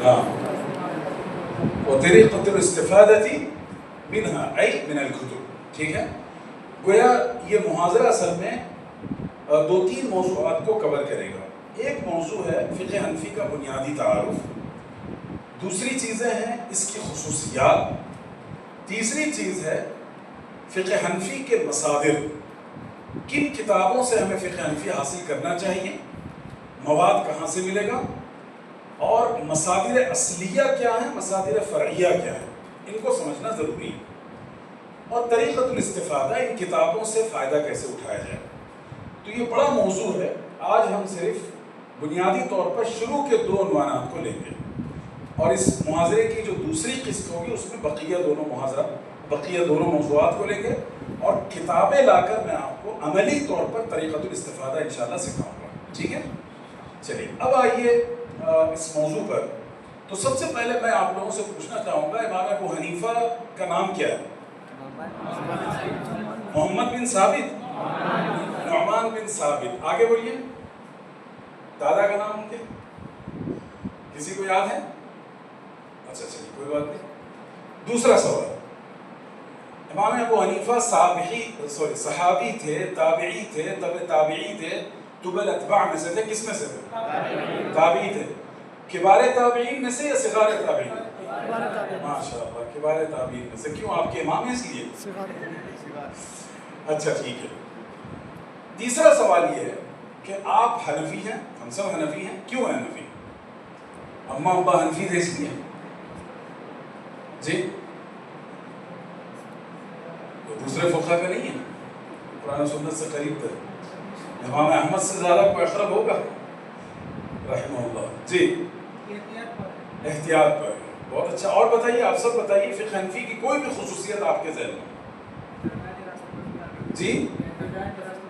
ہاں وطریقۃ الاستفادۃ منها ای من الکتب. ٹھیک ہے، گویا یہ محاضرہ اصل میں دو تین موضوعات کو کور کرے گا. ایک موضوع ہے فقہ حنفی کا بنیادی تعارف، دوسری چیزیں ہیں اس کی خصوصیات، تیسری چیز ہے فقہ حنفی کے مصادر، کن کتابوں سے ہمیں فقہ حنفی حاصل کرنا چاہیے، مواد کہاں سے ملے گا، اور مصادر اصلیہ کیا ہیں، مصادر فرعیہ کیا ہیں، ان کو سمجھنا ضروری ہے. اور طریقۃ الاستفادہ، ان کتابوں سے فائدہ کیسے اٹھایا جائے. تو یہ بڑا موضوع ہے. آج ہم صرف بنیادی طور پر شروع کے دو عنوانات کو لیں گے، اور اس محاضرے کی جو دوسری قسط ہوگی اس میں بقیہ دونوں موضوعات کو لیں گے، اور کتابیں لا کر میں آپ کو عملی طور پر طریقۃ الاستفادہ انشاءاللہ سکھاؤں گا. ٹھیک ہے، چلیے اب آئیے اس موضوع پر. تو سب سے پہلے میں آپ لوگوں سے پوچھنا چاہوں گا، امام ابو حنیفہ کا نام کیا ہے؟ محمد بن ثابت، نعمان بن ثابت. آگے بولیے، دادا کا نام ان کے کسی کو یاد ہے؟ اچھا چلیے کوئی بات نہیں. دوسرا سوال، امام ابو حنیفہ صحابی تھے، تابعی تھے، تابعی تھے، طب الاتباع میں سے تھے، کس میں سے تھے؟ تابعی تھے. کبار تابعین میں سے یا صغار تابعین؟ ماشاء اللہ، کبار تابعین میں سے. کیوں، آپ کے امام ہیں اس لیے؟ اچھا ٹھیک ہے. تیسرا سوال یہ ہے کہ آپ حنفی ہیں، ہم سب حنفی ہیں. کیوں ہیں حنفی؟ اماں ابا حنفی تھے اس لیے؟ جی تو دوسرے فقہ کا نہیں ہے، قرآن و سنت سے قریب تھے. امام احمد سے زیادہ کوئی اقرب ہوگا رحمہ اللہ. جی احتیاط پر. بہت اچھا. اور بتائیے، آپ سب بتائیے، فقہ حنفی کی کوئی بھی خصوصیت آپ کے ذہن میں؟ جی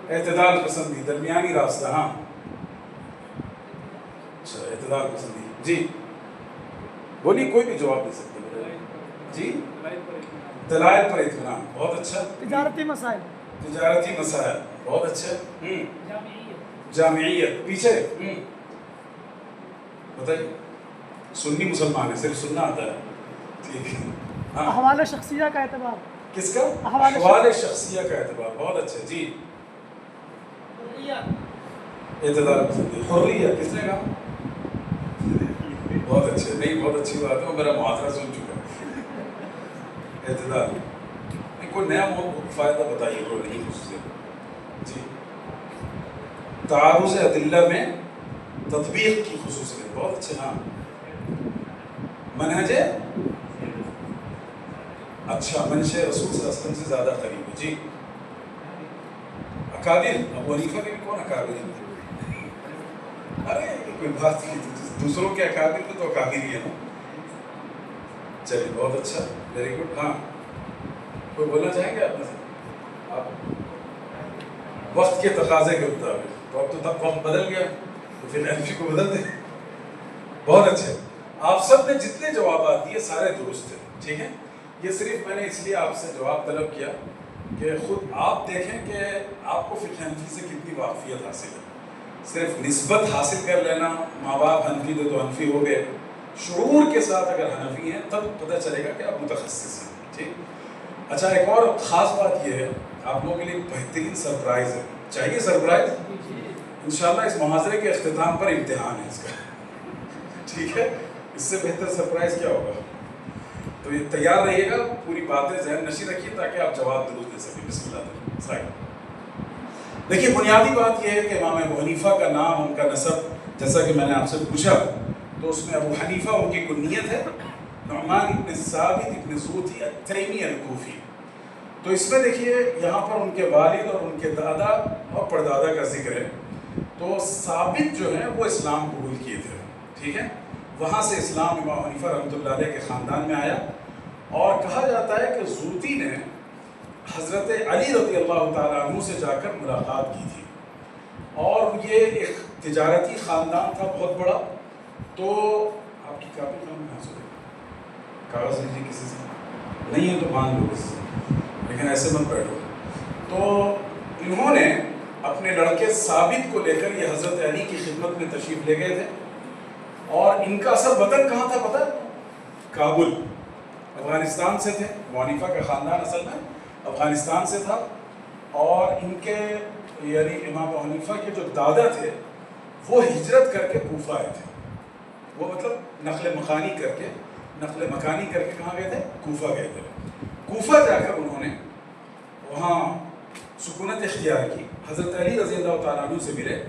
اعتدال پسندی، درمیانی راستہ. ہاں اچھا، اعتدال پسندی. جی بولیے، کوئی بھی جواب دے سکتے ہیں. جی دلائل پر اطمینان. بہت اچھا. تجارتی مسائل. تجارتی مسائل. بہت اچھا. جامعیت. پیچھے بتائیے. سنی مسلمان ہے، صرف سننا آتا ہے. ٹھیک ہے. ہاں احوال شخصیہ کا اعتبار. کس کا؟ احوال شخصیہ کا اعتبار. بہت اچھا. جی اعتدال پسندی. حریہ کس نے کہا؟ بہت اچھے. نہیں بہت اچھی بات ہے، وہ میرا محاضرہ سن چکا. اعتدال. کوئی نیا فائدہ بتائیے، کوئی نہیں خصوصیت. جی تعارض ادلہ میں تطبیق کی خصوصیت. بہت اچھے. ہاں منہج اچھا، منشأ رسول صلی اللہ علیہ وسلم سے زیادہ قریب ہے. جی اکابر. ابو حنیفہ کے بھی کون اکابر ہیں؟ ارے کوئی بات نہیں، دوسروں کے اکابر میں تو اکابر ہی ہے نا. چلیے بہت اچھا، ویری گڈ. ہاں کوئی بولنا چاہیں گے آپ میں سے؟ آپ وقت کے تقاضے کے مطابق، تو اب تو تب وقت بدل گیا، تو پھر حنفی کو بدل دیں. بہت اچھے. آپ سب نے جتنے جوابات دیے سارے درست ہیں. ٹھیک ہے، یہ صرف میں نے اس لیے آپ سے جواب طلب کیا کہ خود آپ دیکھیں کہ آپ کو فقہ حنفی سے کتنی واقفیت حاصل ہے. صرف نسبت حاصل کر لینا، ماں باپ حنفی تھے تو حنفی ہو گئے، شعور کے ساتھ اگر حنفی ہیں تب پتہ چلے گا کہ آپ متخصص ہیں. ٹھیک. اچھا، ایک اور خاص بات یہ ہے، آپ لوگوں کے لیے بہترین سرپرائز ہے. چاہیے سرپرائز؟ انشاءاللہ اس محاضرے کے اختتام پر امتحان ہے اس کا. ٹھیک ہے، اس سے بہتر سرپرائز کیا ہوگا؟ تو یہ تیار رہیے گا، پوری باتیں ذہن نشی رکھیے تاکہ آپ جواب درست دے سکیں. بسم اللہ صحیح. دیکھیے بنیادی بات یہ ہے کہ امام ابو حنیفہ کا نام، ان کا نسب، جیسا کہ میں نے آپ سے پوچھا تو اس میں ابو حنیفہ ان کی کنیت ہے، نعمان ابن ثابت ابن زوطی التیمی الکوفی. تو اس میں دیکھیے یہاں پر ان کے والد اور ان کے دادا اور پردادا کا ذکر ہے. تو ثابت جو ہیں وہ اسلام قبول کیے تھے. ٹھیک ہے، وہاں سے اسلام امام حنیفہ رحمۃ اللہ علیہ کے خاندان میں آیا. اور کہا جاتا ہے کہ زوطی نے حضرت علی رضی اللہ تعالیٰ عنہ سے جا کر ملاقات کی تھی، اور یہ ایک تجارتی خاندان تھا بہت بڑا. تو آپ کی کاپی کہاں سے؟ کاغذ لیجیے کسی سے، نہیں ہے تو مانگ لو کسی سے، لیکن ایسے مت بیٹھو. تو انہوں نے اپنے لڑکے ثابت کو لے کر یہ حضرت علی کی خدمت میں تشریف لے گئے تھے، اور ان کا اصل وطن کہاں تھا پتہ ہے؟ کابل، افغانستان سے تھے. ابو حنیفہ کا خاندان اصل میں افغانستان سے تھا، اور ان کے یعنی امام ابو حنیفہ کے جو دادا تھے وہ ہجرت کر کے کوفہ آئے تھے. وہ مطلب نقل مکانی کر کے کہاں گئے تھے؟ کوفہ گئے تھے. کوفہ جا کر انہوں نے وہاں سکونت اختیار کی، حضرت علی رضی اللہ تعالیٰ عنہ سے ملے،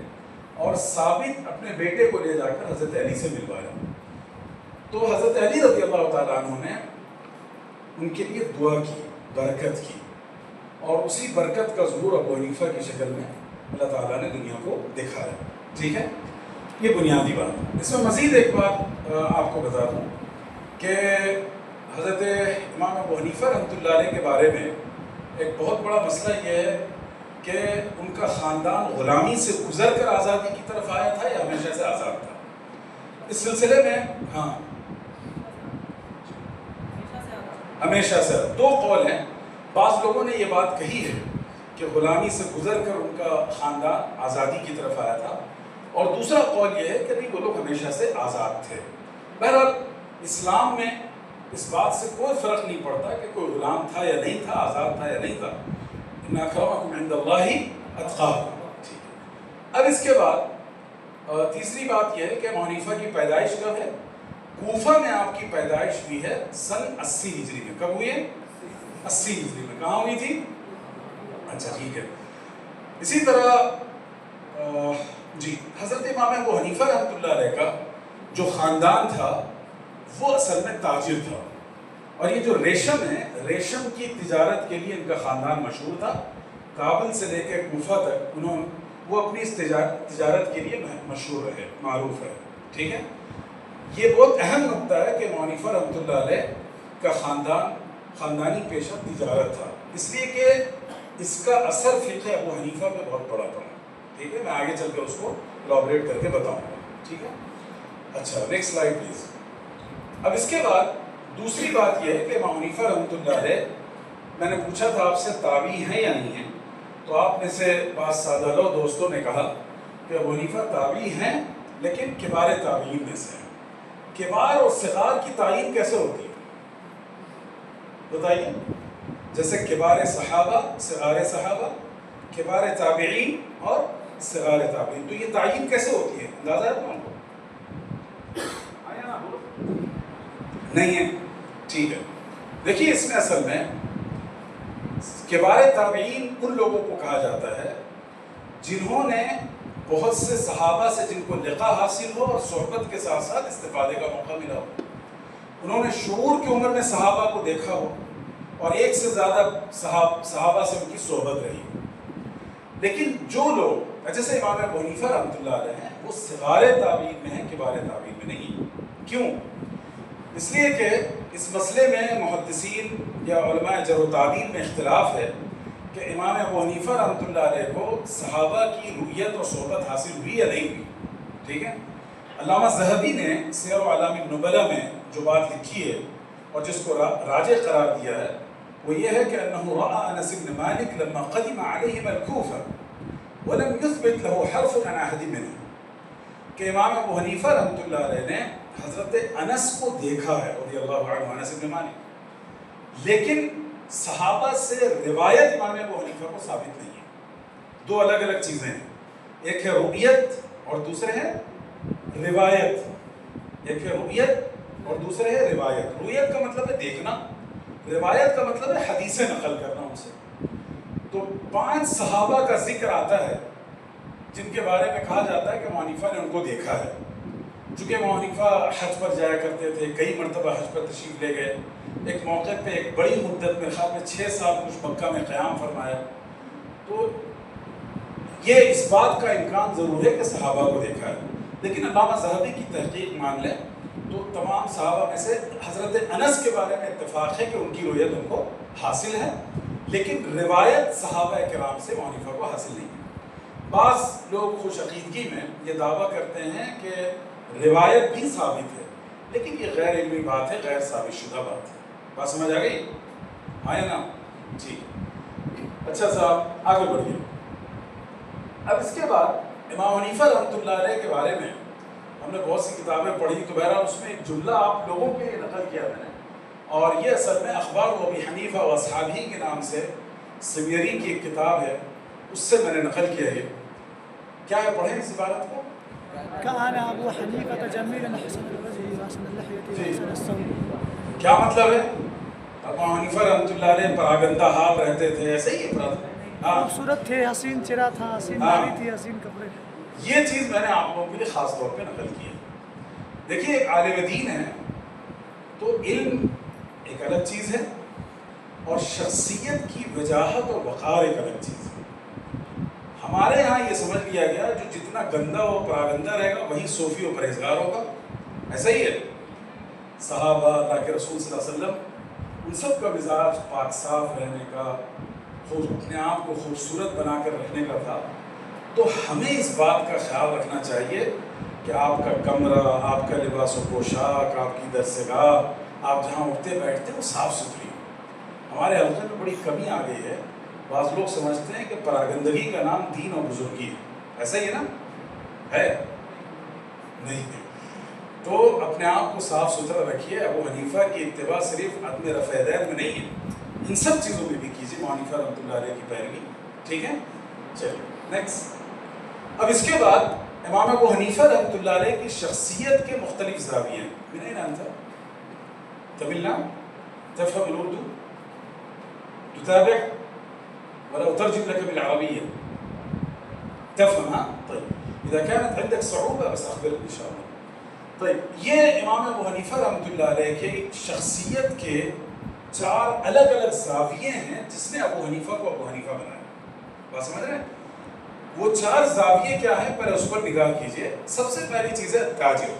اور ثابت اپنے بیٹے کو لے جا کر حضرت علی سے ملوایا. تو حضرت علی رضی اللہ تعالیٰ عنہ نے ان کے لیے دعا کی، برکت کی، اور اسی برکت کا ظہور ابو حنیفہ کی شکل میں اللہ تعالیٰ نے دنیا کو دکھایا. ٹھیک ہے، یہ بنیادی بات. اس میں مزید ایک بات آپ کو بتا دوں کہ حضرت امام ابو حنیفہ رحمۃ اللہ علیہ کے بارے میں ایک بہت بڑا مسئلہ یہ ہے کہ ان کا خاندان غلامی سے گزر کر آزادی کی طرف آیا تھا یا ہمیشہ سے آزاد تھا. اس سلسلے میں ہمیشہ سے دو قول ہیں. بعض لوگوں نے یہ بات کہی ہے کہ غلامی سے گزر کر ان کا خاندان آزادی کی طرف آیا تھا، اور دوسرا قول یہ ہے کہ نہیں، وہ لوگ ہمیشہ سے آزاد تھے. بہرحال اسلام میں اس بات سے کوئی فرق نہیں پڑتا کہ کوئی غلام تھا یا نہیں تھا، آزاد تھا یا نہیں تھا. ان اکرمکم عند اللہ اتقاکم. اب اس کے بعد تیسری بات یہ ہے کہ ابو حنیفہ کی پیدائش کب ہے؟ کوفہ میں آپ کی پیدائش ہوئی ہے سن 80 ہجری میں. کب ہوئی ہے؟ 80 ہجری میں. کہاں ہوئی تھی؟ اچھا ٹھیک ہے. اسی طرح جی حضرت امام ابو حنیفہ رحمۃ اللہ علیہ کا جو خاندان تھا وہ اصل میں تاجر تھا، اور یہ جو ریشم ہے، ریشم کی تجارت کے لیے ان کا خاندان مشہور تھا. کابل سے لے کے کوفہ تک وہ اپنی اس تجارت کے لیے مشہور رہے، معروف ہے. ٹھیک ہے، یہ بہت اہم نقطہ ہے کہ ابو حنیفہ رحمۃ اللہ علیہ کا خاندانی پیشہ تجارت تھا، اس لیے کہ اس کا اثر فقہ ابو حنیفہ پہ بہت بڑا پڑا. ٹھیک ہے، میں آگے چل کر اس کو الابریٹ کر کے بتاؤں گا. ٹھیک ہے، اچھا نیکسٹ سلائڈ پلیز. اب اس کے بعد دوسری بات یہ ہے کہ ابو حنیفہ رحمۃ اللہ علیہ، میں نے پوچھا تھا آپ سے تابعی ہیں یا نہیں ہیں، تو آپ میں سے بعض سادہ لو دوستوں نے کہا کہ ابو حنیفہ تابعی ہیں لیکن کبار تابعین میں سے ہیں. کبار اور صغار کی تعین کیسے ہوتی ہے بتائیے؟ جیسے کبار صحابہ، صغار صحابہ، کبار تابعین اور صغار تابعین، تو یہ تعین کیسے ہوتی ہے؟ اندازہ ہے تمام کو؟ نہیں ہے؟ ٹھیک ہے. دیکھیے اس میں اصل میں کبار تابعین ان لوگوں کو کہا جاتا ہے جنہوں نے بہت سے صحابہ سے، جن کو لقاء حاصل ہو اور صحبت کے ساتھ ساتھ استفادے کا موقع ملا ہو. انہوں نے شعور کی عمر میں صحابہ کو دیکھا ہو اور ایک سے زیادہ صحابہ سے ان کی صحبت رہی. لیکن جو لوگ جیسے امام ابو حنیفہ رحمۃ اللہ علیہ ہیں، وہ صغار تابعین میں ہیں، کبار تابعین میں نہیں. کیوں؟ اس لیے کہ اس مسئلے میں محدثین یا علماء جرح و تعدیل میں اختلاف ہے کہ امام ابو حنیفہ رحمۃ اللہ علیہ کو صحابہ کی رؤیت اور صحبت حاصل ہوئی یا نہیں ہوئی. ٹھیک ہے، علامہ ذہبی نے سیر اعلام النبلاء میں جو بات لکھی ہے اور جس کو راجح قرار دیا ہے وہ یہ ہے کہ انه راى انس بن مالك لما قدم عليهم الكوفه ولم يثبت له حرف عن احد منهم، کہ امام ابو حنیفہ رحمۃ اللہ علیہ نے حضرت انس کو دیکھا ہے رضی اللہ عنہ، انس بن مالک، لیکن صحابہ سے روایت امام ابو حنیفہ کو ثابت نہیں ہے. دو الگ الگ چیزیں ہیں، ایک ہے رؤیت اور دوسرے ہے روایت. ایک ہے رؤیت اور دوسرے ہے روایت. رؤیت کا مطلب ہے دیکھنا، روایت کا مطلب ہے حدیثیں نقل کرنا ان سے. تو 5 صحابہ کا ذکر آتا ہے جن کے بارے میں کہا جاتا ہے کہ ابو حنیفہ نے ان کو دیکھا ہے. چونکہ ابو حنیفہ حج پر جایا کرتے تھے، کئی مرتبہ حج پر تشریف لے گئے. ایک موقع پہ ایک بڑی مدت میں خیال میں 6 سال کچھ مکہ میں قیام فرمایا. تو یہ اس بات کا امکان ضرور ہے کہ صحابہ کو دیکھا ہے. لیکن علامہ ذہبی کی تحقیق مان لیں تو تمام صحابہ میں سے حضرت انس کے بارے میں اتفاق ہے کہ ان کی رؤیت ان کو حاصل ہے، لیکن روایت صحابہ کرام سے ابو حنیفہ کو حاصل نہیں ہے. بعض لوگ خوش عقیدگی میں یہ دعویٰ کرتے ہیں کہ روایت بھی ثابت ہے، لیکن یہ غیر علمی بات ہے، غیر ثابت شدہ بات ہے. بات سمجھ آ گئی؟ ہاں یا نا؟ ٹھیک. اچھا صاحب آگے بڑھیے. اب اس کے بعد امام حنیفہ رحمۃ اللہ علیہ کے بارے میں ہم نے بہت سی کتابیں پڑھی تو بہرحال اس میں ایک جملہ آپ لوگوں کے لیے نقل کیا میں نے، اور یہ اصل میں اخبار و ابی حنیفہ و اصحابہ کے نام سے سمیری کی ایک کتاب ہے، اس سے میں نے نقل کیا ہے. کیا ہے، پڑھیں اس عبارت کو. كان أبو حنيفة جميلا حسن الوجه وحسن اللحية وحسن الصوت. کیا مطلب ہے؟ ابو حنیفہ رحمۃ اللہ علیہ پراگندہ حال رہتے تھے، ایسے ہی ہے. ہاں، خوبصورت تھے، حسین چہرہ تھا، حسین داڑھی تھی، حسین کپڑے تھے. یہ چیز میں نے آپ لوگوں کے لیے خاص طور پہ نقل کی ہے. دیکھیے، ایک عالم دین ہے تو علم ایک الگ چیز ہے، اور شخصیت کی وجاہت اور وقار ایک الگ چیز ہے. ہمارے ہاں یہ سمجھ لیا گیا جو جتنا گندا و پراگندہ رہے گا وہی صوفی و پرہیزگار ہوگا. ایسا ہی ہے. صحابہ، اللہ کے رسول صلی اللہ علیہ وسلم، ان سب کا مزاج پاک صاف رہنے کا، اپنے آپ کو خوبصورت بنا کر رکھنے کا تھا. تو ہمیں اس بات کا خیال رکھنا چاہیے کہ آپ کا کمرہ، آپ کا لباس و پوشاک، آپ کی درسگاہ، آپ جہاں اٹھتے بیٹھتے وہ صاف ستھری. ہمارے حلقے میں بڑی کمی آ گئی ہے. بعض لوگ سمجھتے ہیں کہ پراگندگی کا نام دین اور بزرگی ہے. ایسا ہی ہے نا؟ ہے نہیں. تو اپنے آپ کو صاف ستھرا رکھیے. ابو حنیفہ کی اتباع صرف عدم رفع دین میں نہیں ہے، ان سب چیزوں میں بھی کیجیے. ابو حنیفہ رحمۃ اللہ علیہ کی پیروی. ٹھیک ہے، چلیے نیکسٹ. اب اس کے بعد امام ابو حنیفہ رحمۃ اللہ علیہ کی شخصیت کے مختلف زاویے ہیں. من أين أنت؟ تملنا؟ تفهم الأردو؟ تتابع؟ ولا أترجم لك بالعربية؟ تفهم ها؟ طيب إذا كانت عندك صعوبة بس أخبرني إن شاء الله. طيب، یہ امام ابو حنیفہ رحمۃ اللہ علیہ کے شخصیت کے 4 الگ الگ زاویے ہیں جس نے ابو حنیفہ کو ابو حنیفہ بنایا. بات سمجھ رہے ہیں؟ وہ 4 زاویے کیا ہیں، پہلے اس پر نگاہ کیجئے. سب سے پہلی چیز ہے تاجر.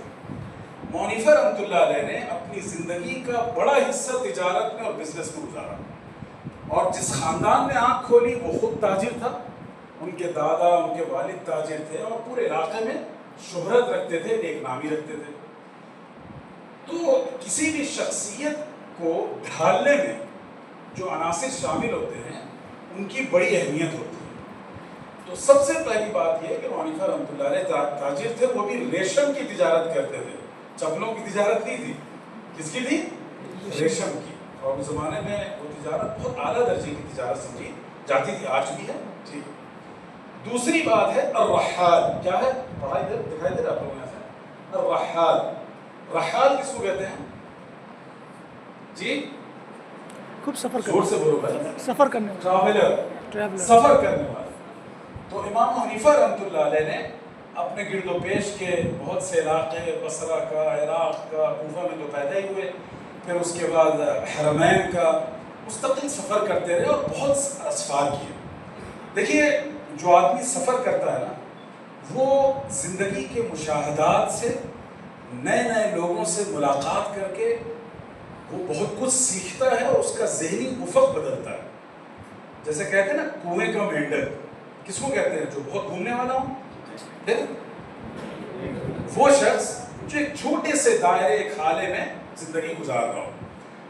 ابو حنیفہ رحمۃ اللہ علیہ نے اپنی زندگی کا بڑا حصہ تجارت میں اور بزنس میں گزارا، اور جس خاندان نے آنکھ کھولی وہ خود تاجر تھا. ان کے دادا، ان کے والد تاجر تھے، اور پورے علاقے میں شہرت رکھتے تھے، نیک نامی رکھتے تھے. تو کسی بھی شخصیت کو ڈھالنے میں جو عناصر شامل ہوتے ہیں ان کی بڑی اہمیت ہوتی ہے. تو سب سے پہلی بات یہ ہے کہ ابو حنیفہ رحمۃ اللہ علیہ تاجر تھے. وہ بھی ریشم کی تجارت کرتے تھے، چپلوں کی تجارت نہیں تھی. کس کی تھی؟ ریشم کی. اور اس زمانے میں وہ تجارت بہت اعلیٰ درجے کی تجارت سمجھی جاتی تھی، آج بھی ہے. ٹھیک. دوسری بات ہے الرحال. کیا ہے؟ پڑھائی دکھائی دے رہا آپ لوگوں سے. الرحال. رحال کس کو کہتے ہیں جی؟ خوب سفر زور سے بولو بھائی. سفر کرنے ٹریولر، سفر کرنے والے. تو امام حنیفہ رحمۃ اللہ علیہ نے اپنے گرد و پیش کے بہت سے علاقے، بصرہ کا، عراق کا، کوفہ میں تو پیدا ہی ہوئے، پھر اس کے بعد حرمین کا، مستقل سفر کرتے رہے اور بہت اسفار کیے. دیکھیے، جو آدمی سفر کرتا ہے نا، وہ زندگی کے مشاہدات سے، نئے نئے لوگوں سے ملاقات کر کے وہ بہت کچھ سیکھتا ہے، اور اس کا ذہنی افق بدلتا ہے. جیسے کہتے ہیں نا کنویں کا مینڈل، کس کو کہتے ہیں؟ جو بہت گھومنے والا ہوں. وہ شخص جو ایک چھوٹے سے دائرے، ایک خالے میں زندگی گزار رہا ہو،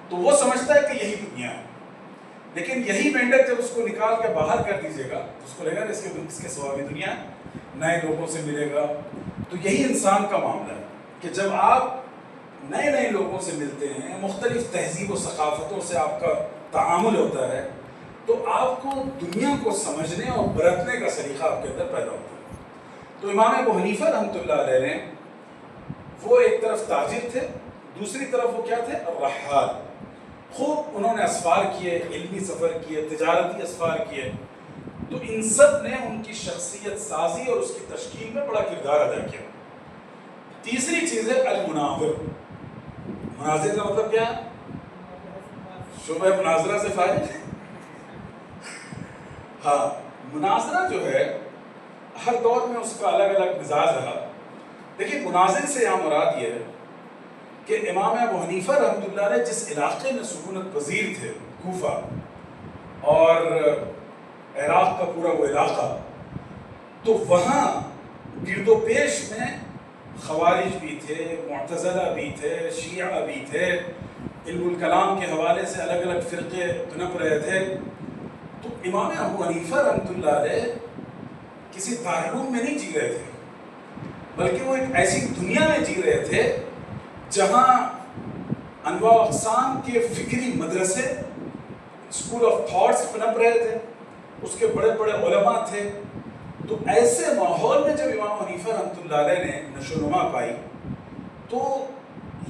تو وہ سمجھتا ہے کہ یہی دنیا ہے. لیکن یہی مینڈل جب اس کو نکال کے باہر کر دیجیے گا تو اس کو لگے گا اس کے سوا بھی دنیا ہے، نئے لوگوں سے ملے گا. تو یہی انسان کا معاملہ ہے کہ جب آپ نئے نئے لوگوں سے ملتے ہیں، مختلف تہذیب و ثقافتوں سے آپ کا تعامل ہوتا ہے، تو آپ کو دنیا کو سمجھنے اور برتنے کا سلیقہ آپ کے اندر پیدا ہوتا ہے. تو امام ابو حنیفہ رحمۃ اللہ علیہ نے، وہ ایک طرف تاجر تھے، دوسری طرف وہ کیا تھے؟ الرحال. خوب انہوں نے اسفار کیے، علمی سفر کیے، تجارتی اسفار کیے. تو ان سب نے ان کی شخصیت سازی اور اس کی تشکیل میں بڑا کردار ادا کیا. تیسری چیز ہے المناظر. مناظر کا مطلب کیا ہے؟ شعبہ مناظرہ سے فائدہ. ہاں، مناظرہ جو ہے ہر دور میں اس کا الگ الگ مزاج رہا. دیکھیے، مناظر سے یہاں مراد یہ ہے کہ امام ابو حنیفہ رحمۃ اللہ علیہ جس علاقے میں سکونت پذیر تھے، کوفہ اور عراق کا پورا وہ علاقہ، تو وہاں گرد و پیش میں خوارج بھی تھے، معتزلہ بھی تھے، شیعہ بھی تھے، علم الکلام کے حوالے سے الگ الگ فرقے پنپ رہے تھے. تو امام ابو حنیفہ رحمۃ اللہ علیہ کسی دارالعلوم میں نہیں جی رہے تھے، بلکہ وہ ایک ایسی دنیا میں جی رہے تھے جہاں انواع اقسام کے فکری مدرسے، اسکول آف تھاٹس پنپ رہے تھے، اس کے بڑے بڑے علماء تھے. تو ایسے ماحول میں جب امام حنیفہ رحمۃ اللہ علیہ نے نشو و نما پائی تو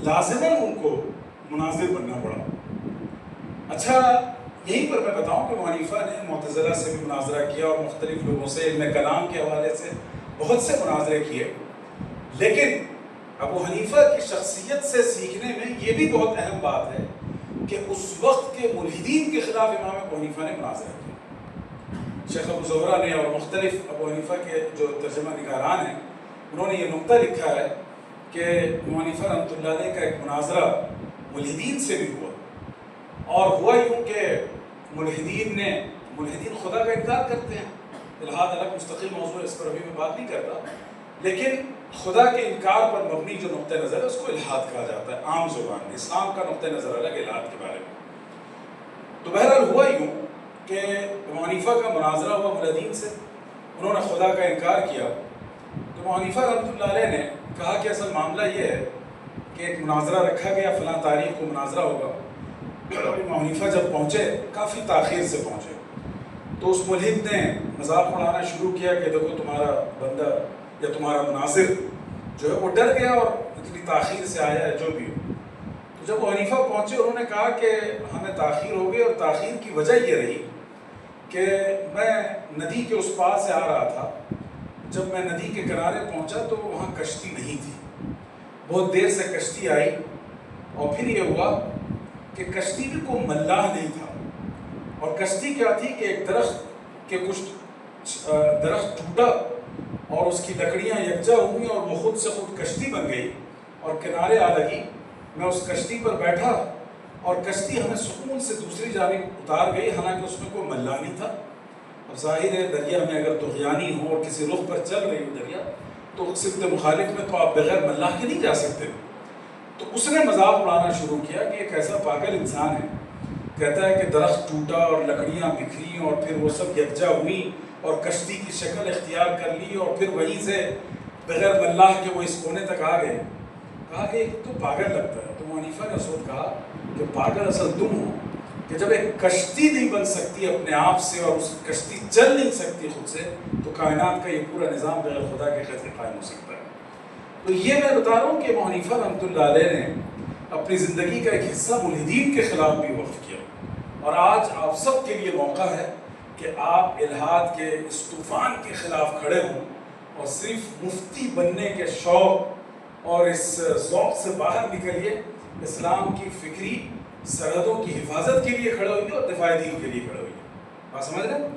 لازماً ان کو مناظر بننا پڑا. اچھا یہیں پر میں بتاؤں کہ ابو حنیفہ نے معتزلہ سے بھی مناظرہ کیا اور مختلف لوگوں سے علم کلام کے حوالے سے بہت سے مناظرے کیے، لیکن ابو حنیفہ کی شخصیت سے سیکھنے میں یہ بھی بہت اہم بات ہے کہ اس وقت کے ملحدین کے خلاف امام ابو حنیفہ نے مناظرہ کیا. شیخ ابو زہرہ نے اور مختلف ابو حنیفہ کے جو ترجمہ نگاران ہیں انہوں نے یہ نقطہ لکھا ہے کہ ابو حنیفہ رحمۃ اللہ علیہ کا ایک مناظرہ ملحدین سے بھی ہوا، اور ہوا یوں کہ ملحدین خدا کا انکار کرتے ہیں. الحاد الگ مستقل موضوع ہے، اس پر ابھی میں بات نہیں کرتا، لیکن خدا کے انکار پر مبنی جو نقطہ نظر ہے اس کو الحاد کہا جاتا ہے عام زبان میں. اسلام کا نقطہ نظر الگ الحاد کے بارے میں. تو بہرحال ہوا یوں کہ ابو حنیفہ کا مناظرہ ہوا ملحدین سے، انہوں نے خدا کا انکار کیا. تو ابو حنیفہ رحمۃ اللہ علیہ نے کہا کہ اصل معاملہ یہ ہے کہ ایک مناظرہ رکھا گیا، فلاں تاریخ کو مناظرہ ہوگا. ابو حنیفہ جب پہنچے کافی تاخیر سے پہنچے، تو اس ملحد نے مذاق اڑانا شروع کیا کہ دیکھو تمہارا بندہ یا تمہارا مناظر جو ہے وہ ڈر گیا اور اتنی تاخیر سے آیا ہے جو بھی ہو. تو جب ابو حنیفہ پہنچے انہوں نے کہا کہ ہمیں تاخیر ہو گئی، اور تاخیر کی وجہ یہ رہی کہ میں ندی کے اس پار سے آ رہا تھا. جب میں ندی کے کنارے پہنچا تو وہاں کشتی نہیں تھی. بہت دیر سے کشتی آئی، اور پھر یہ ہوا کہ کشتی میں کوئی ملاح نہیں تھا. اور کشتی کیا تھی کہ ایک درخت کے کچھ درخت ٹوٹا اور اس کی لکڑیاں یکجا ہوئیں اور وہ خود سے خود کشتی بن گئی اور کنارے آ لگی. میں اس کشتی پر بیٹھا اور کشتی ہمیں سکون سے دوسری جانب اتار گئی، حالانکہ اس میں کوئی ملاح نہیں تھا. اب ظاہر ہے دریا میں اگر طغیانی ہو اور کسی رخ پر چل رہی ہو دریا تو سمت مخالف میں تو آپ بغیر ملاح کے نہیں جا سکتے. تو اس نے مذاق اڑانا شروع کیا کہ ایک ایسا پاگل انسان ہے، کہتا ہے کہ درخت ٹوٹا اور لکڑیاں بکھری اور پھر وہ سب یکجا ہوئیں اور کشتی کی شکل اختیار کر لی اور پھر وہیں سے بغیر ملاح کے وہ اس کونے تک آ گئے. کہا کہ تو پاگل لگتا ہے. تو ابو حنیفہ نے اس وقت کہا کہ پاگل اصل تم ہو کہ جب ایک کشتی نہیں بن سکتی اپنے آپ سے اور اس کشتی چل نہیں سکتی خود سے، تو کائنات کا یہ پورا نظام بغیر خدا کے کیسے قائم ہو سکتا ہے. تو یہ میں بتا رہا ہوں کہ ابو حنیفہ رحمۃ اللہ علیہ نے اپنی زندگی کا ایک حصہ ملحدین کے خلاف بھی وقف کیا. اور آج آپ سب کے لیے موقع ہے کہ آپ الحاد کے اس طوفان کے خلاف کھڑے ہوں اور صرف مفتی بننے کے شوق اور اس ذوق سے باہر نکلیے، اسلام کی فکری سرحدوں کی حفاظت کے لیے کھڑے ہوئیے اور دفاع دین کے لیے کھڑے ہوئیے. بات سمجھ رہے ہیں؟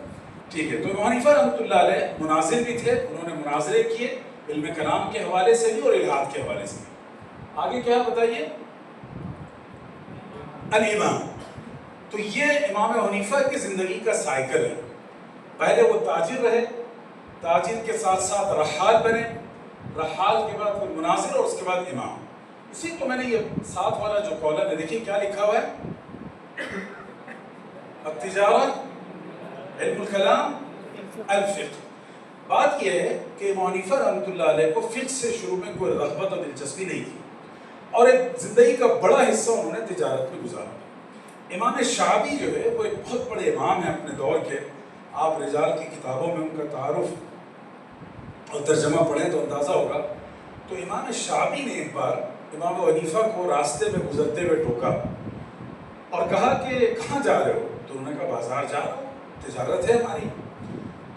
ٹھیک ہے. تو ابو حنیفہ رحمۃ اللہ علیہ مناظر بھی تھے، انہوں نے مناظرے کیے علم کلام کے حوالے سے بھی اور الحاد کے حوالے سے بھی. آگے کیا بتائیے؟ الامام. تو یہ امام حنیفہ کی زندگی کا سائیکل ہے. پہلے وہ تاجر رہے، تاجر کے ساتھ ساتھ رحال بنے، رحال کے بعد پھر مناظر اور اس کے بعد امام. اسی کو میں نے یہ ساتھ والا جو کالم ہے دیکھیے کیا لکھا ہوا ہے، التجارہ، علم الکلام، الفقہ. بات یہ ہے کہ امام حنیفہ رحمۃ اللہ علیہ کو فقہ سے شروع میں کوئی رغبت اور دلچسپی نہیں تھی، اور ایک زندگی کا بڑا حصہ انہوں نے تجارت میں گزارا. امام شعبی جو ہے وہ ایک بہت بڑے امام ہیں اپنے دور کے. آپ رجال کی کتابوں میں ان کا تعارف اور ترجمہ پڑھیں تو اندازہ ہوگا. تو امام شعبی نے ایک بار امام ابو حنیفہ کو راستے میں گزرتے ہوئے ٹوکا اور کہا کہ کہاں جا رہے ہو؟ تو انہوں نے کہا بازار جا رہا ہوں، تجارت ہے ہماری.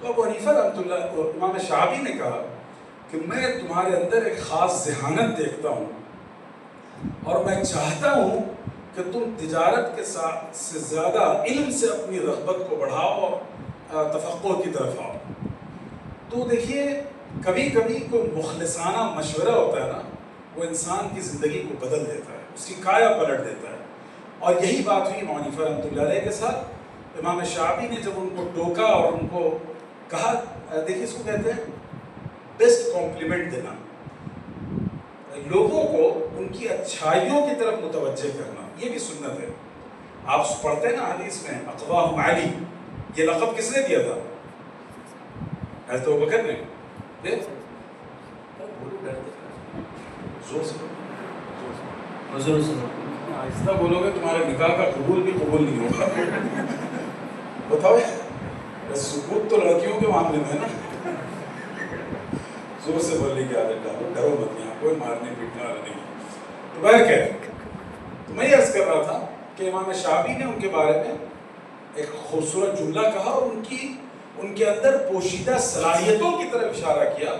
تو ابو حنیفہ رحمۃ اللہ امام شعبی نے کہا کہ میں تمہارے اندر ایک خاص ذہانت دیکھتا ہوں اور میں چاہتا ہوں کہ تم تجارت کے ساتھ سے زیادہ علم سے اپنی رغبت کو بڑھاؤ اور تفقہ کی طرف آؤ. تو دیکھیے کبھی کبھی کوئی مخلصانہ مشورہ ہوتا ہے نا، وہ انسان کی زندگی کو بدل دیتا ہے، اس کی کایا پلٹ دیتا ہے. اور یہی بات ہوئی امام حنیفہ رحمۃ اللہ علیہ کے ساتھ. امام شعبی نے جب ان کو ٹوکا اور ان کو کہا، دیکھیے اس کو کہتے ہیں بیسٹ کمپلیمنٹ دینا، لوگوں کو ان کی اچھائیوں کی طرف متوجہ کرنا، یہ بھی سنت ہے. آپ پڑھتے ہیں نا حدیث میں اقواہم علی، یہ لقب کس نے دیا تھا؟ حضرت ابوبکر نے. زور سے آہستہ بولو گے تمہارے نکاح کا قبول بھی قبول نہیں ہوگا. بتاؤ سکوت تو لڑکیوں کے معاملے میں ہے نا. زور سے بولنے کی عادت ڈالو, ڈرو مت, یہاں کوئی مارنے پیٹنے والا نہیں. تو بہرکیف تو میں یہ عرض کر رہا تھا کہ امام شافعی نے ان کے بارے میں ایک خوبصورت جملہ کہا اور ان کے اندر پوشیدہ صلاحیتوں کی طرف اشارہ کیا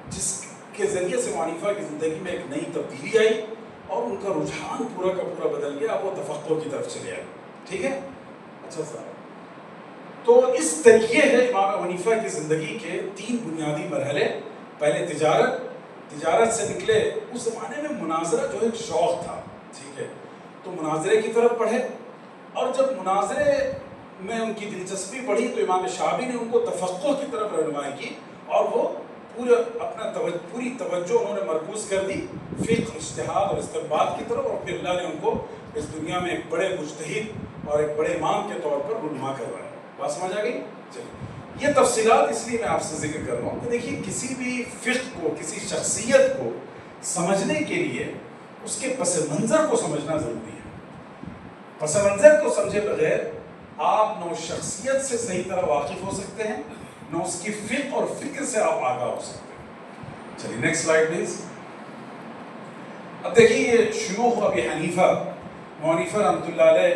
جس کے ذریعے سے حنیفہ کی زندگی میں ایک نئی تبدیلی آئی اور ان کا رجحان پورا کا پورا بدل گیا, وہ تفقہ کی طرف چلے آئے. ٹھیک ہے, اچھا سر. تو اس طریقے ہے امام حنیفہ کی زندگی کے 3 بنیادی مرحلے. پہلے تجارت سے نکلے. اس زمانے میں مناظرہ جو ایک شوق تھا, ٹھیک ہے, تو مناظرے کی طرف پڑھے, اور جب مناظرے میں ان کی دلچسپی بڑھی تو امام شافعی نے ان کو تفقہ کی طرف رہنمائی کی اور وہ پوری توجہ انہوں نے مرکوز کر دی فقہ, اجتہاد اور استنباط کی طرف, اور پھر اللہ نے ان کو اس دنیا میں ایک بڑے مجتہد اور ایک بڑے امام کے طور پر رہنما کروایا. بات سمجھ آ گئی؟ چلیے, یہ تفصیلات اس لیے میں آپ سے ذکر کر رہا ہوں کہ دیکھیے کسی بھی فقہ کو, کسی شخصیت کو سمجھنے کے لیے اس کے پس منظر کو سمجھنا ضروری ہے. پس منظر کو سمجھے بغیر آپ نہ اس شخصیت سے صحیح طرح واقف ہو سکتے ہیں, نہ اس کی فقہ اور فکر سے آپ آگاہ ہو سکتے ہیں. چلیے نیکسٹ سلائیڈ پلیز. اب دیکھیے یہ شیوخ ابی حنیفہ رحمۃ اللہ علیہ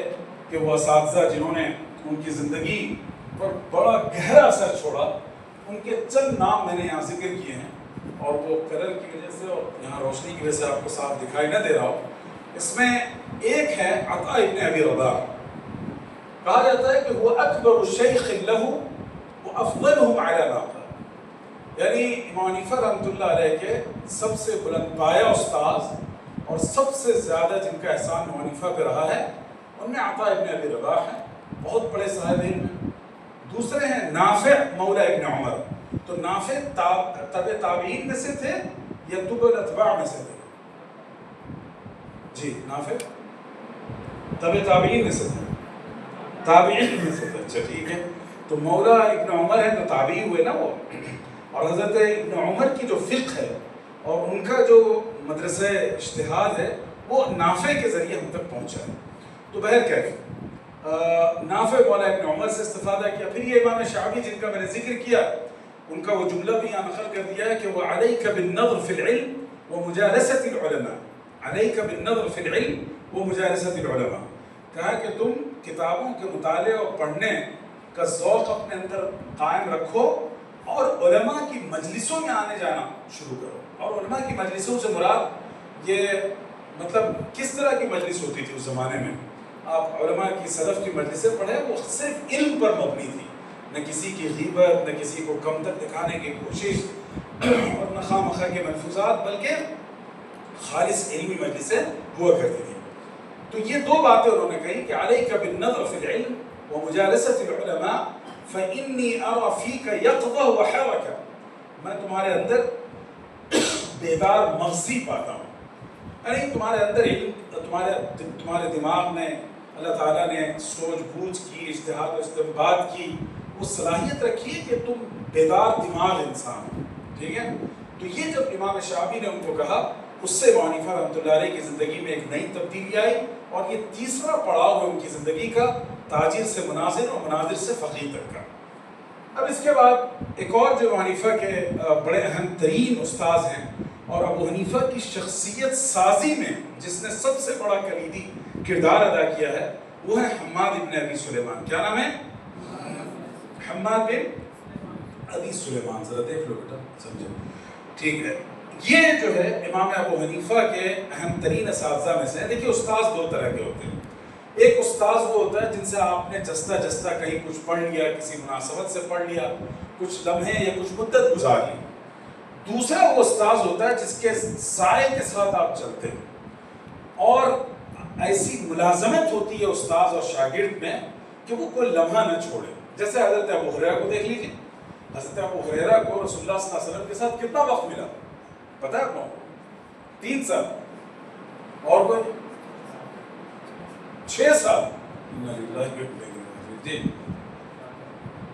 کے وہ اساتذہ جنہوں نے ان کی زندگی پر بڑا گہرا اثر چھوڑا, ان کے چند نام میں نے یہاں ذکر کیے ہیں, اور وہ کلر کی وجہ سے اور یہاں روشنی کی وجہ سے آپ کو صاف دکھائی نہ دے رہا ہو. اس میں ایک ہے عطا ابن ابی رباح. کہا جاتا ہے کہ وہ اکبر شیخ لہ وافضلهم علی باقر, یعنی امام حنیفہ رحمۃ اللہ علیہ کے سب سے بلند پایہ استاذ اور سب سے زیادہ جن کا احسان امام حنیفہ پہ رہا ہے ان میں عطا ابن ابی رباح ہیں, بہت بڑے صاحب علم ہیں. دوسرے ہیں نافع مولا ابن عمر. تو نافع تبع تابعین میں سے تھے یا تبع الاتباع میں سے تھے؟ جی نافع تبع تابعین میں سے تھے, تابعین میں سے تھے. اچھا ٹھیک ہے, تو مولا ابن عمر ہے تو تابعی ہوئے نا وہ, اور حضرت ابن عمر کی جو فقہ ہے اور ان کا جو مدرسہ اجتہاد ہے وہ نافع کے ذریعے ہم تک پہنچا ہے. تو بہرکیف نافع مولا ابن عمر سے استفادہ کیا. پھر یہ امام شافعی جن کا میں نے ذکر کیا, ان کا وہ جملہ بھی یہاں نقل کر دیا ہے کہ وہ علیک بالنظر فی العلم ومجالسۃ العلماء, علیک بالنظر فی العلم ومجالسۃ العلماء. کہا کہ تم کتابوں کے مطالعے اور پڑھنے کا ذوق اپنے اندر قائم رکھو اور علماء کی مجلسوں میں آنے جانا شروع کرو. اور علماء کی مجلسوں سے مراد یہ مطلب کس طرح کی مجلس ہوتی تھی اس زمانے میں؟ آپ علماء کی سلف کی مجلسیں پڑھیں, وہ صرف علم پر مبنی تھی, نہ کسی کی غیبت, نہ کسی کو کمتر دکھانے کی کوشش اور نہ خواہ مخواہ کے ملفوظات, بلکہ خالص علمی مجلسیں ہوا کرتی تھی. تو یہ 2 باتیں انہوں نے کہی کہ علیک بالنظر فی العلم ومجالسۃ العلماء فإنی أری فیک یقظہ وحرکہ, میں تمہارے اندر بیدار مغزی پاتا ہوں. یعنی تمہارے اندر علم, تمہارے دماغ میں اللہ تعالیٰ نے سوچ بوجھ کی, اجتہاد و استنباط کی وہ صلاحیت رکھی ہے کہ تم بیدار دماغ انسان ہو. ٹھیک ہے, تو یہ جب امام شافعی نے ان کو کہا, اس سے امام حنیفہ رحمۃ اللہ علیہ کی زندگی میں ایک نئی تبدیلی آئی, اور یہ تیسرا پڑاؤ ہے ان کی زندگی کا, تاجر سے مناظر اور مناظر سے فقیہ تک کا. اب اس کے بعد ایک اور جو حنیفہ کے بڑے اہم ترین استاذ ہیں اور ابو حنیفہ کی شخصیت سازی میں جس نے سب سے بڑا کلیدی کردار ادا کیا ہے, وہ ہے حماد ابن ابی سلیمان. کیا نام ہے؟ حماد بن ابی سلیمان. ذرا دیکھ لو بیٹا, سمجھو. ٹھیک ہے, یہ جو ہے امام ابو حنیفہ کے اہم ترین اساتذہ میں سے ہیں. دیکھیے استاذ 2 طرح کے ہوتے ہیں. ایک استاذ وہ ہوتا ہے جن سے آپ نے جستا کہیں کچھ پڑھ لیا, کسی مناسبت سے پڑھ لیا, کچھ لمحے یا کچھ مدت گزار لی. دوسرا وہ استاذ ہوتا ہے جس کے سائے کے ساتھ آپ چلتے ہیں, اور ایسی ملازمت ہوتی ہے استاذ اور شاگرد میں کہ وہ کوئی لمحہ نہ چھوڑے. جیسے حضرت ابو ہریرہ کو دیکھ لیجیے. حضرت ابو ہریرہ کو رسول اللہ صلی اللہ علیہ وسلم کے ساتھ کتنا وقت ملا پتہ ہے آپ کو؟ 3 سال. اور کوئی 6 سال.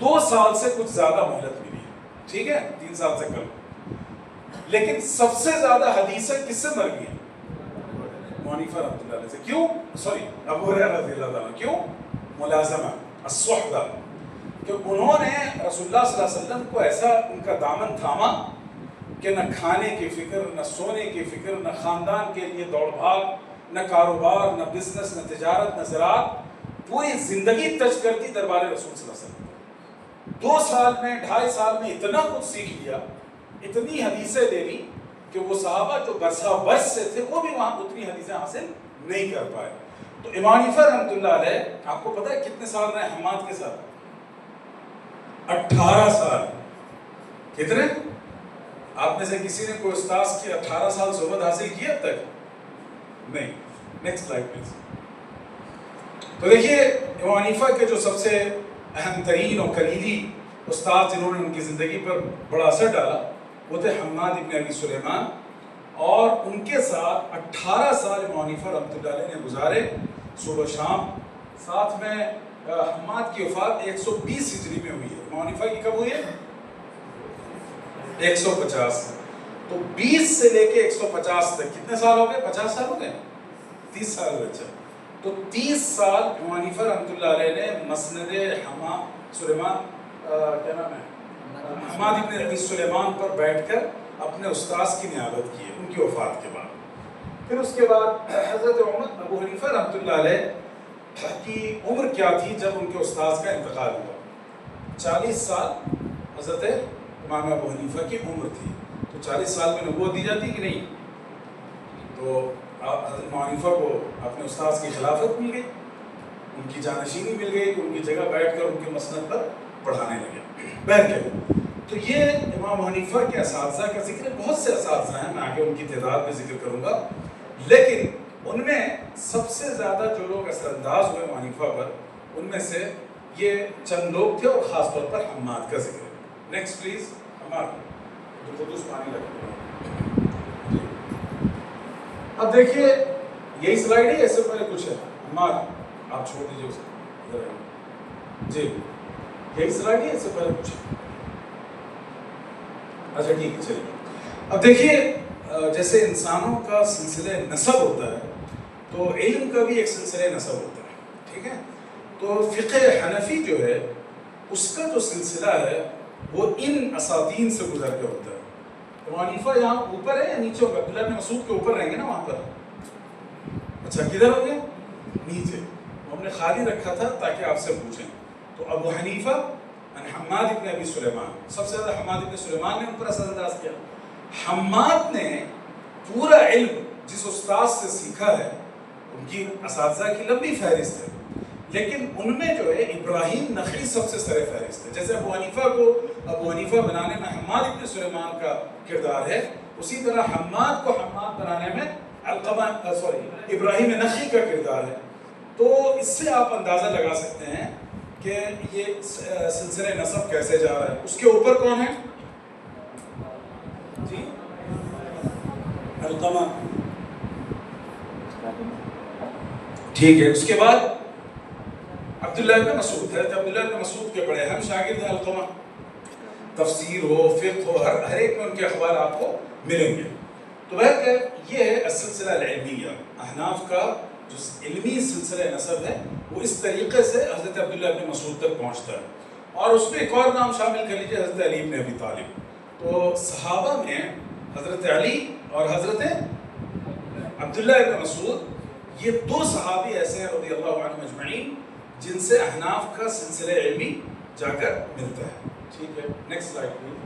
2 سال سے کچھ زیادہ مہلت ملی ہے. ٹھیک ہے, 3 سال سے کم. لیکن سب سے زیادہ حدیثیں کس سے مروی ہیں؟ ابو حنیفہ رحمۃ اللہ علیہ سے. کیوں؟ سوری ابو ہریرہ رضی اللہ تعالیٰ. کیوں؟ ملازمہ، الصحبہ، کہ انہوں نے رسول اللہ صلی اللہ علیہ وسلم کو ایسا ان کا دامن تھاما کہ نہ کھانے کی فکر، نہ سونے کی فکر، نہ خاندان کے لیے دوڑ بھاگ، نہ کاروبار، نہ بزنس، نہ تجارت، نہ زراعت. پوری زندگی ٹچ کر دی دربار رسول صلی اللہ علیہ وسلم. 2 سال میں 2.5 سال میں اتنا کچھ سیکھ لیا، اتنی حدیثیں لے لی کہ وہ صحابہ جو برسا برس سے تھے وہ بھی وہاں اتنی حدیثیں حاصل نہیں کر پائے. تو امام حنیفہ رحمۃ اللہ علیہ، آپ کو پتہ ہے کتنے سال رہے حماد کے ساتھ؟ 18 سال. کتنے؟ آپ میں سے کسی نے کوئی استاذ کی 18 سال صحبت حاصل کی اب تک؟ نہیں. Next slide please. تو دیکھیے امام حنیفہ کے جو سب سے اہم ترین اور کلیدی استاد جنہوں نے ان کی زندگی پر بڑا اثر ڈالا وہ تھے حماد ابن ابی سلیمان، اور ان کے ساتھ 18 سال امام حنیفہ رحمۃ اللہ علیہ نے گزارے صبح شام. ساتھ میں حماد کی وفات 120 ہجری میں ہوئی ہے. امام حنیفہ کی کب ہوئی ہے؟ 150. تو 20 سے لے کے 150 تک کتنے سال ہو گئے؟ 50 سال ہو گئے؟ 30 سال ہوئے. اچھا، تو 30 سال امام حنیفہ رحمۃ اللہ علیہ نے مسند سلیمان کیا نام ہے حماد ابن ابی سلیمان پر بیٹھ کر اپنے استاذ کی نیابت کی ہے ان کی وفات کے بعد. پھر اس کے بعد حضرت عمر ابو حنیفہ رحمۃ اللہ علیہ کی عمر کیا تھی جب ان کے استاذ کا انتقال ہوا؟ 40 سال حضرت امام ابو حنیفہ کی عمر تھی. تو 40 سال میں نبوت دی جاتی کہ نہیں؟ تو حضرت امام حنیفہ کو اپنے استاذ کی خلافت مل گئی، ان کی جانشینی مل گئی کہ ان کی جگہ بیٹھ کر ان کے مسند پر پڑھانے لگے. بہرکیف تو یہ امام حنیفہ کے اساتذہ کا ذکر ہے. بہت سے اساتذہ ہیں، میں آگے ان کی تعداد میں ذکر کروں گا، لیکن ان میں سب سے زیادہ جو لوگ اثر انداز ہوئے امام حنیفہ پر ان میں سے یہ چند لوگ تھے، اور خاص طور پر حماد کا ذکر ہے. Next please. حماد جو خود اس پانی لگے. اب دیکھیے یہی سلائیڈ ہے، اس سے پہلے کچھ ہے؟ حماد آپ چھوڑ دیجیے اسے. جی یہی سلائیڈ ہے، اس سے پہلے کچھ ہے؟ اچھا ٹھیک ہے چلیے. اب دیکھیے جیسے انسانوں کا سلسلہ نسب ہوتا ہے تو علم کا بھی ایک سلسلہ نسب ہوتا ہے. ٹھیک ہے، تو فقہ حنفی جو ہے اس کا جو سلسلہ ہے وہ ان اساتین سے گزر کے ہوتا ہے. امام حنیفہ یہاں اوپر ہے یا نیچے ہوگا؟ عبداللہ بن مسعود کے اوپر رہیں گے نا وہاں پر. اچھا کدھر ہو گیا؟ نیچے. ہم نے خالی رکھا تھا تاکہ آپ سے پوچھیں. تو ابو حنیفہ حماد ابن ابی سلیمان، سب سے زیادہ حماد ابن سلیمان نے ان پر اثر انداز کیا. حماد نے پورا علم جس استاد سے سیکھا ہے ان کی اساتذہ کی لمبی فہرست ہے، لیکن ان میں جو ہے ابراہیم نخعی سب سے سر فہرست ہے. جیسے ابو حنیفہ کو ابو حنیفہ بنانے میں حماد ابن سلیمان کا کردار ہے، اسی طرح حماد کو حماد بنانے میں ابراہیم نخعی کا کردار ہے. تو اس سے آپ اندازہ لگا سکتے ہیں کہ یہ سلسلہ نسب کیسے جا رہا ہے. اس کے اوپر کون ہے؟ جی علقمہ. ٹھیک ہے. اس کے بعد عبداللہ بن مسعود. حضرت عبداللہ بن مسعود کے بڑے اہم شاگرد ہیں علقمہ. تفسیر ہو، فقہ ہو، ہر ایک میں ان کے اخبار آپ کو ملیں گے. تو بہرکیف یہ ہے السلسلہ العلمیہ. احناف کا جو علمی سلسلہ نسب ہے وہ اس طریقے سے حضرت عبداللہ بن مسعود تک پہنچتا ہے. اور اس میں ایک اور نام شامل کر لیجیے، حضرت علی بن ابی طالب. تو صحابہ میں حضرت علی اور حضرت عبداللہ بن مسعود، یہ 2 صحابی ایسے ہیں رضی اللہ عنہم اجمعین جن سے احناف کا سلسلہ علمی جا کر ملتا ہے. ٹھیک ہے، نیکسٹ سلائیڈ پلیز.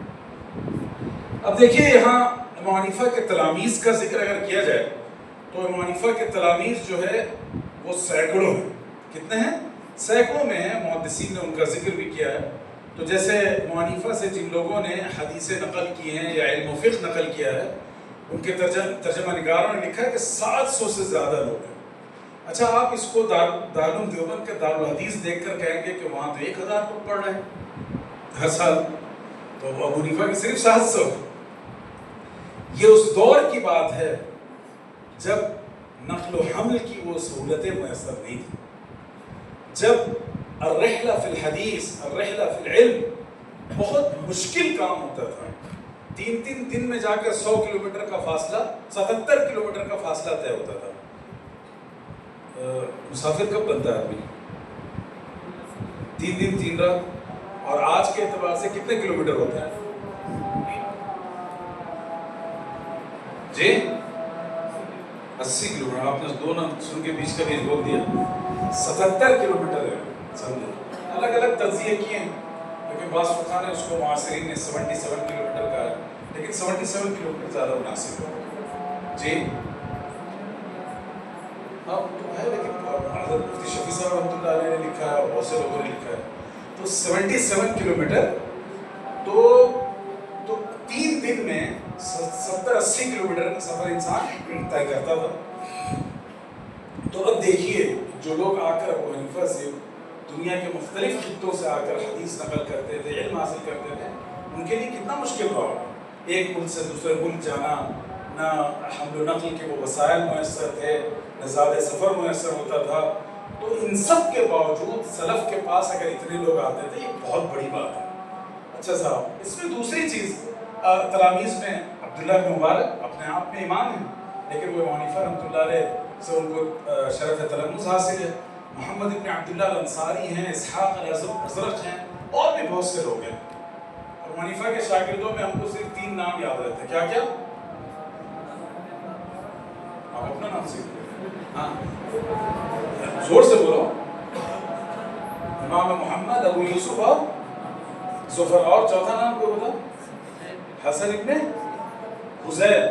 اب دیکھیے یہاں امام حنیفہ کے تلاميذ کا ذکر اگر کیا جائے تو امام حنیفہ کے تلاميذ جو ہے وہ سینکڑوں ہیں. کتنے ہیں؟ سینکڑوں میں ہیں. محدثین نے ان کا ذکر بھی کیا ہے. تو جیسے امام حنیفہ سے جن لوگوں نے حدیثیں نقل کی ہیں یا علم و فقہ نقل کیا ہے ان کے ترجمہ نگاروں نے لکھا ہے کہ 700 سے زیادہ لوگ ہیں. اچھا آپ اس کو دارالعلوم دیوبند کے دارالحدیث دیکھ کر کہیں گے کہ وہاں تو 1000 لوگ پڑھ رہے ہیں ہر سال، تو ابو حنیفہ کی صرف 700. یہ اس دور کی بات ہے جب نقل و حمل کی وہ سہولتیں میسر نہیں تھیں، جب الرحلہ فی الحدیث، الرحلہ فی العلم بہت مشکل کام ہوتا تھا. 3 دن میں جا کر 100 کلومیٹر کا فاصلہ، 77 کلومیٹر کا فاصلہ طے ہوتا تھا. مسافر کب بنتا ہے آدمی؟ 3 دن 3 رات. اور آج کے اعتبار سے کتنے کلومیٹر ہوتے ہیں جی؟ 80 کلومیٹر. آپ نے 2 نام سن کے بیچ کا بیچ بول دیا. 77 کلومیٹر ہے. سمجھے؟ الگ الگ تجزیے کیے ہیں، لیکن بعض فقہاء نے اس کو معاصرین نے 77 کلومیٹر کا ہے، لیکن 77 کلومیٹر زیادہ مناسب ہے جی. اب تو ہے، لیکن حضرت مفتی شفیع صاحب رحمۃ اللہ علیہ نے لکھا ہے اور بہت سے لوگوں نے لکھا ہے، تو 77 کلومیٹر تو 3 دن میں 70-80 کلومیٹر کا سفر انسان طے کرتا تھا. تو اب دیکھیے جو لوگ آ کر ابو حنیفہ سے دنیا کے مختلف خطوں سے آ کر حدیث نقل کرتے تھے، علم حاصل کرتے تھے، ان کے لیے کتنا مشکل رہا. ایک ملک سے دوسرے ملک جانا، نہ حمل و نقل کے وہ وسائل میسر تھے، نہ زیادہ سفر میسر ہوتا تھا. تو ان سب کے باوجود سلف کے پاس اگر اتنے لوگ آتے تھے، یہ بہت بڑی بات ہے. اچھا صاحب، اس میں دوسری چیز، تلاميذ میں عبداللہ بن مبارک اپنے آپ میں امام ہیں، لیکن وہ ابو حنیفہ رحمۃ اللہ علیہ سے ان کو شرف تلمذ حاصل ہے. محمد ابن عبداللہ الانصاری ہیں، اسحاق الازرق ہیں، اور بھی بہت سے لوگ ہیں. ابو حنیفہ کے شاگردوں میں ہم کو صرف 3 نام یاد رہتے ہیں. کیا کیا؟ آپ اپنا نام سیکھ، ہاں زور سے بولو. امام محمد، ابو یوسف اور زفر. اور چوتھا نام کو بتا؟ حسن ابن حذیل،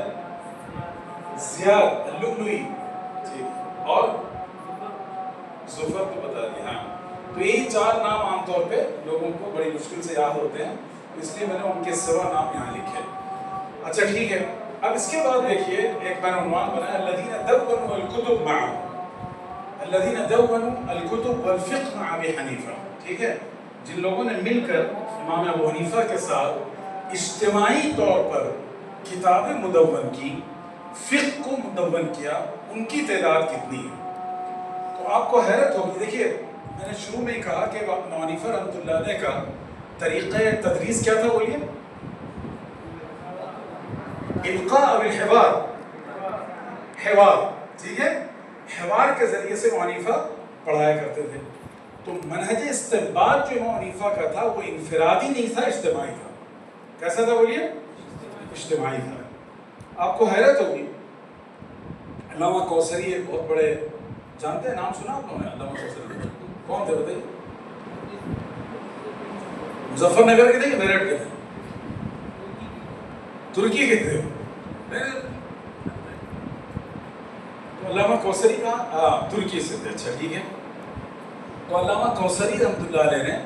زیاد اللؤلؤی، اور زفر تو بتا دیا. ہاں، تو یہی 4 نام عام طور پہ لوگوں کو بڑی مشکل سے یاد ہوتے ہیں، اس لیے میں نے ان کے سوا نام یہاں لکھے. اچھا ٹھیک ہے. اب اس کے بعد دیکھیے ایک بین عنوان بنا ہے، الذین دونوا الکتب معه، الذین دونوا الکتب والفقہ مع ابی حنیفہ. ٹھیک ہے، جن لوگوں نے مل کر امام ابو حنیفہ کے ساتھ اجتماعی طور پر کتابیں مدون کی، فقہ کو مدون کیا، ان کی تعداد کتنی ہے؟ تو آپ کو حیرت ہوگی. دیکھیے میں نے شروع میں ہی کہا کہ ابو حنیفہ رحمۃ اللہ علیہ کا طریقہ تدریس کیا تھا؟ بولیے. القاء اور الحوار، حوار. ٹھیک ہے، حوار کے ذریعے سے ابو حنیفہ پڑھایا کرتے تھے. تو منہج استنباط جو ابو حنیفہ کا تھا وہ انفرادی نہیں تھا، اجتماعی تھا. کیسا تھا بولیے؟ اجتماعی تھا. آپ کو حیرت ہوگی، علامہ کوثری ایک بہت بڑے، جانتے ہیں نام سنا آپ لوگوں نے علامہ کوثری؟ کون تھے بتائیے؟ مظفر نگر کے تھے کہ میرٹھ کے تھے؟ ترکی کے تھے. تو علامہ کوثری کا ترکی سے تھے. اچھا ٹھیک ہے. تو علامہ کوثری رحمۃ اللہ علیہ نے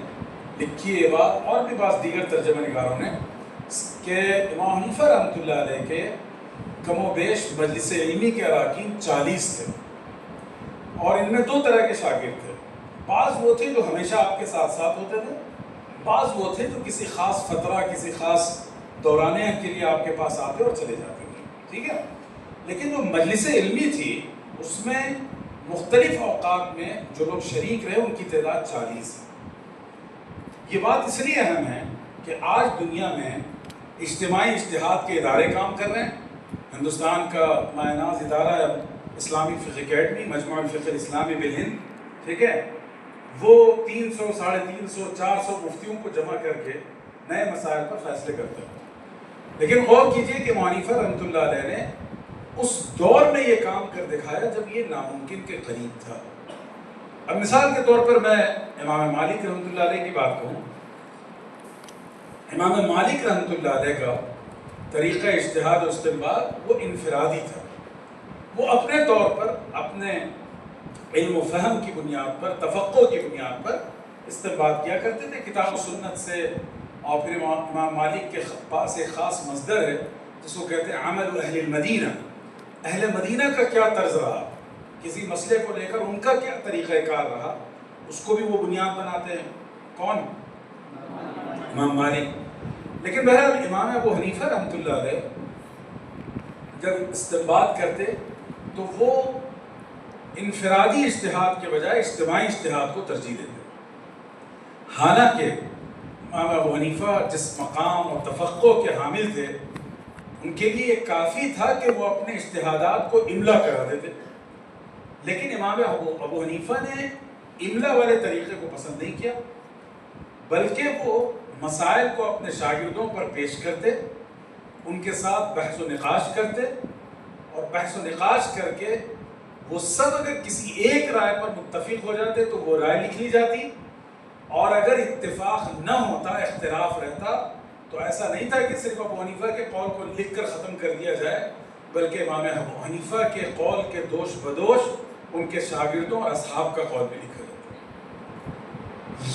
لکھی یہ بات، اور بھی بعض دیگر ترجمہ نگاروں نے، کہ امام حنیفہ رحمۃ اللہ علیہ کے کم و بیش مجلس علمی کے اراکین 40 تھے، اور ان میں 2 طرح کے شاگرد تھے. بعض وہ تھے جو ہمیشہ آپ کے ساتھ ساتھ ہوتے تھے، بعض وہ تھے جو کسی خاص فترہ، کسی خاص دورانیہ کے لیے آپ کے پاس آتے اور چلے جاتے تھے. ٹھیک ہے. لیکن جو مجلس علمی تھی اس میں مختلف اوقات میں جو لوگ شریک رہے ان کی تعداد 40 ہے. یہ بات اس لیے اہم ہے کہ آج دنیا میں اجتماعی اجتہاد کے ادارے کام کر رہے ہیں. ہندوستان کا مایناز ادارہ اسلامی فقہ اکیڈمی، مجمع الفقہ الاسلامی بالہند، ٹھیک ہے، وہ 300، 350، 400 مفتیوں کو جمع کر کے نئے مسائل پر فیصلے کرتے ہیں. لیکن غور کیجئے کہ ابو حنیفہ رحمۃ اللہ علیہ نے اس دور میں یہ کام کر دکھایا جب یہ ناممکن کے قریب تھا. اب مثال کے طور پر میں امام مالک رحمۃ اللہ علیہ کی بات کروں. امام مالک رحمۃ اللہ علیہ کا طریقہ اجتہاد و استنباط وہ انفرادی تھا. وہ اپنے طور پر، اپنے علم و فہم کی بنیاد پر، تفقع کی بنیاد پر استنباط کیا کرتے تھے کتاب و سنت سے. اور پھر امام مالک کے پاس ایک خاص مصدر ہے جس کو کہتے ہیں عمل اہل المدینہ. اہل مدینہ کا کیا طرز رہا، کسی مسئلے کو لے کر ان کا کیا طریقہ کار رہا، اس کو بھی وہ بنیاد بناتے ہیں. کون؟ امام مالک. لیکن بہرحال امام ابو حنیفہ رحمۃ اللہ علیہ جب استنباط کرتے تو وہ انفرادی اجتہاد کے بجائے اجتماعی اجتہاد کو ترجیح دیتے. حالانکہ امام ابو حنیفہ جس مقام اور تفقع کے حامل تھے ان کے لیے یہ کافی تھا کہ وہ اپنے اجتہادات کو املا کرا دیتے. لیکن امام ابو حنیفہ نے املا والے طریقے کو پسند نہیں کیا، بلکہ وہ مسائل کو اپنے شاگردوں پر پیش کرتے، ان کے ساتھ بحث و نقاش کرتے، اور بحث و نقاش کر کے وہ سب اگر کسی ایک رائے پر متفق ہو جاتے تو وہ رائے لکھ لی جاتی، اور اگر اتفاق نہ ہوتا، اختلاف رہتا، تو ایسا نہیں تھا کہ صرف ابو حنیفہ کے قول کو لکھ کر ختم کر دیا جائے، بلکہ امام ابو حنیفہ کے قول کے دوش بدوش ان کے شاگردوں اور اصحاب کا قول بھی لکھا جاتا.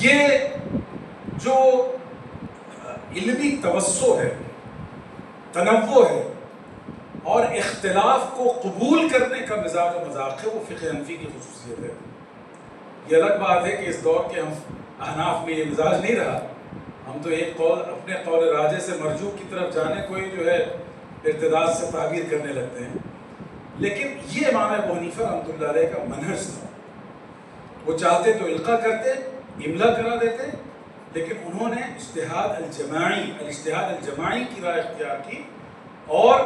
یہ جو علمی توسع ہے، تنوع ہے، اور اختلاف کو قبول کرنے کا مزاج و مذاق ہے، وہ فقہ حنفی کی خصوصیت ہے. یہ الگ بات ہے کہ اس دور کے ہم احناف میں یہ مزاج نہیں رہا، ہم تو ایک قول اپنے قول راجح سے مرجوح کی طرف جانے کو ہی جو ہے ارتداد سے تعبیر کرنے لگتے ہیں. لیکن یہ امام ابو حنیفہ رحمۃ اللہ علیہ کا منہج تھا. وہ چاہتے تو القاء کرتے، املا کرا دیتے، لیکن انہوں نے اجتہاد الجماعی کی رائے اختیار کی، اور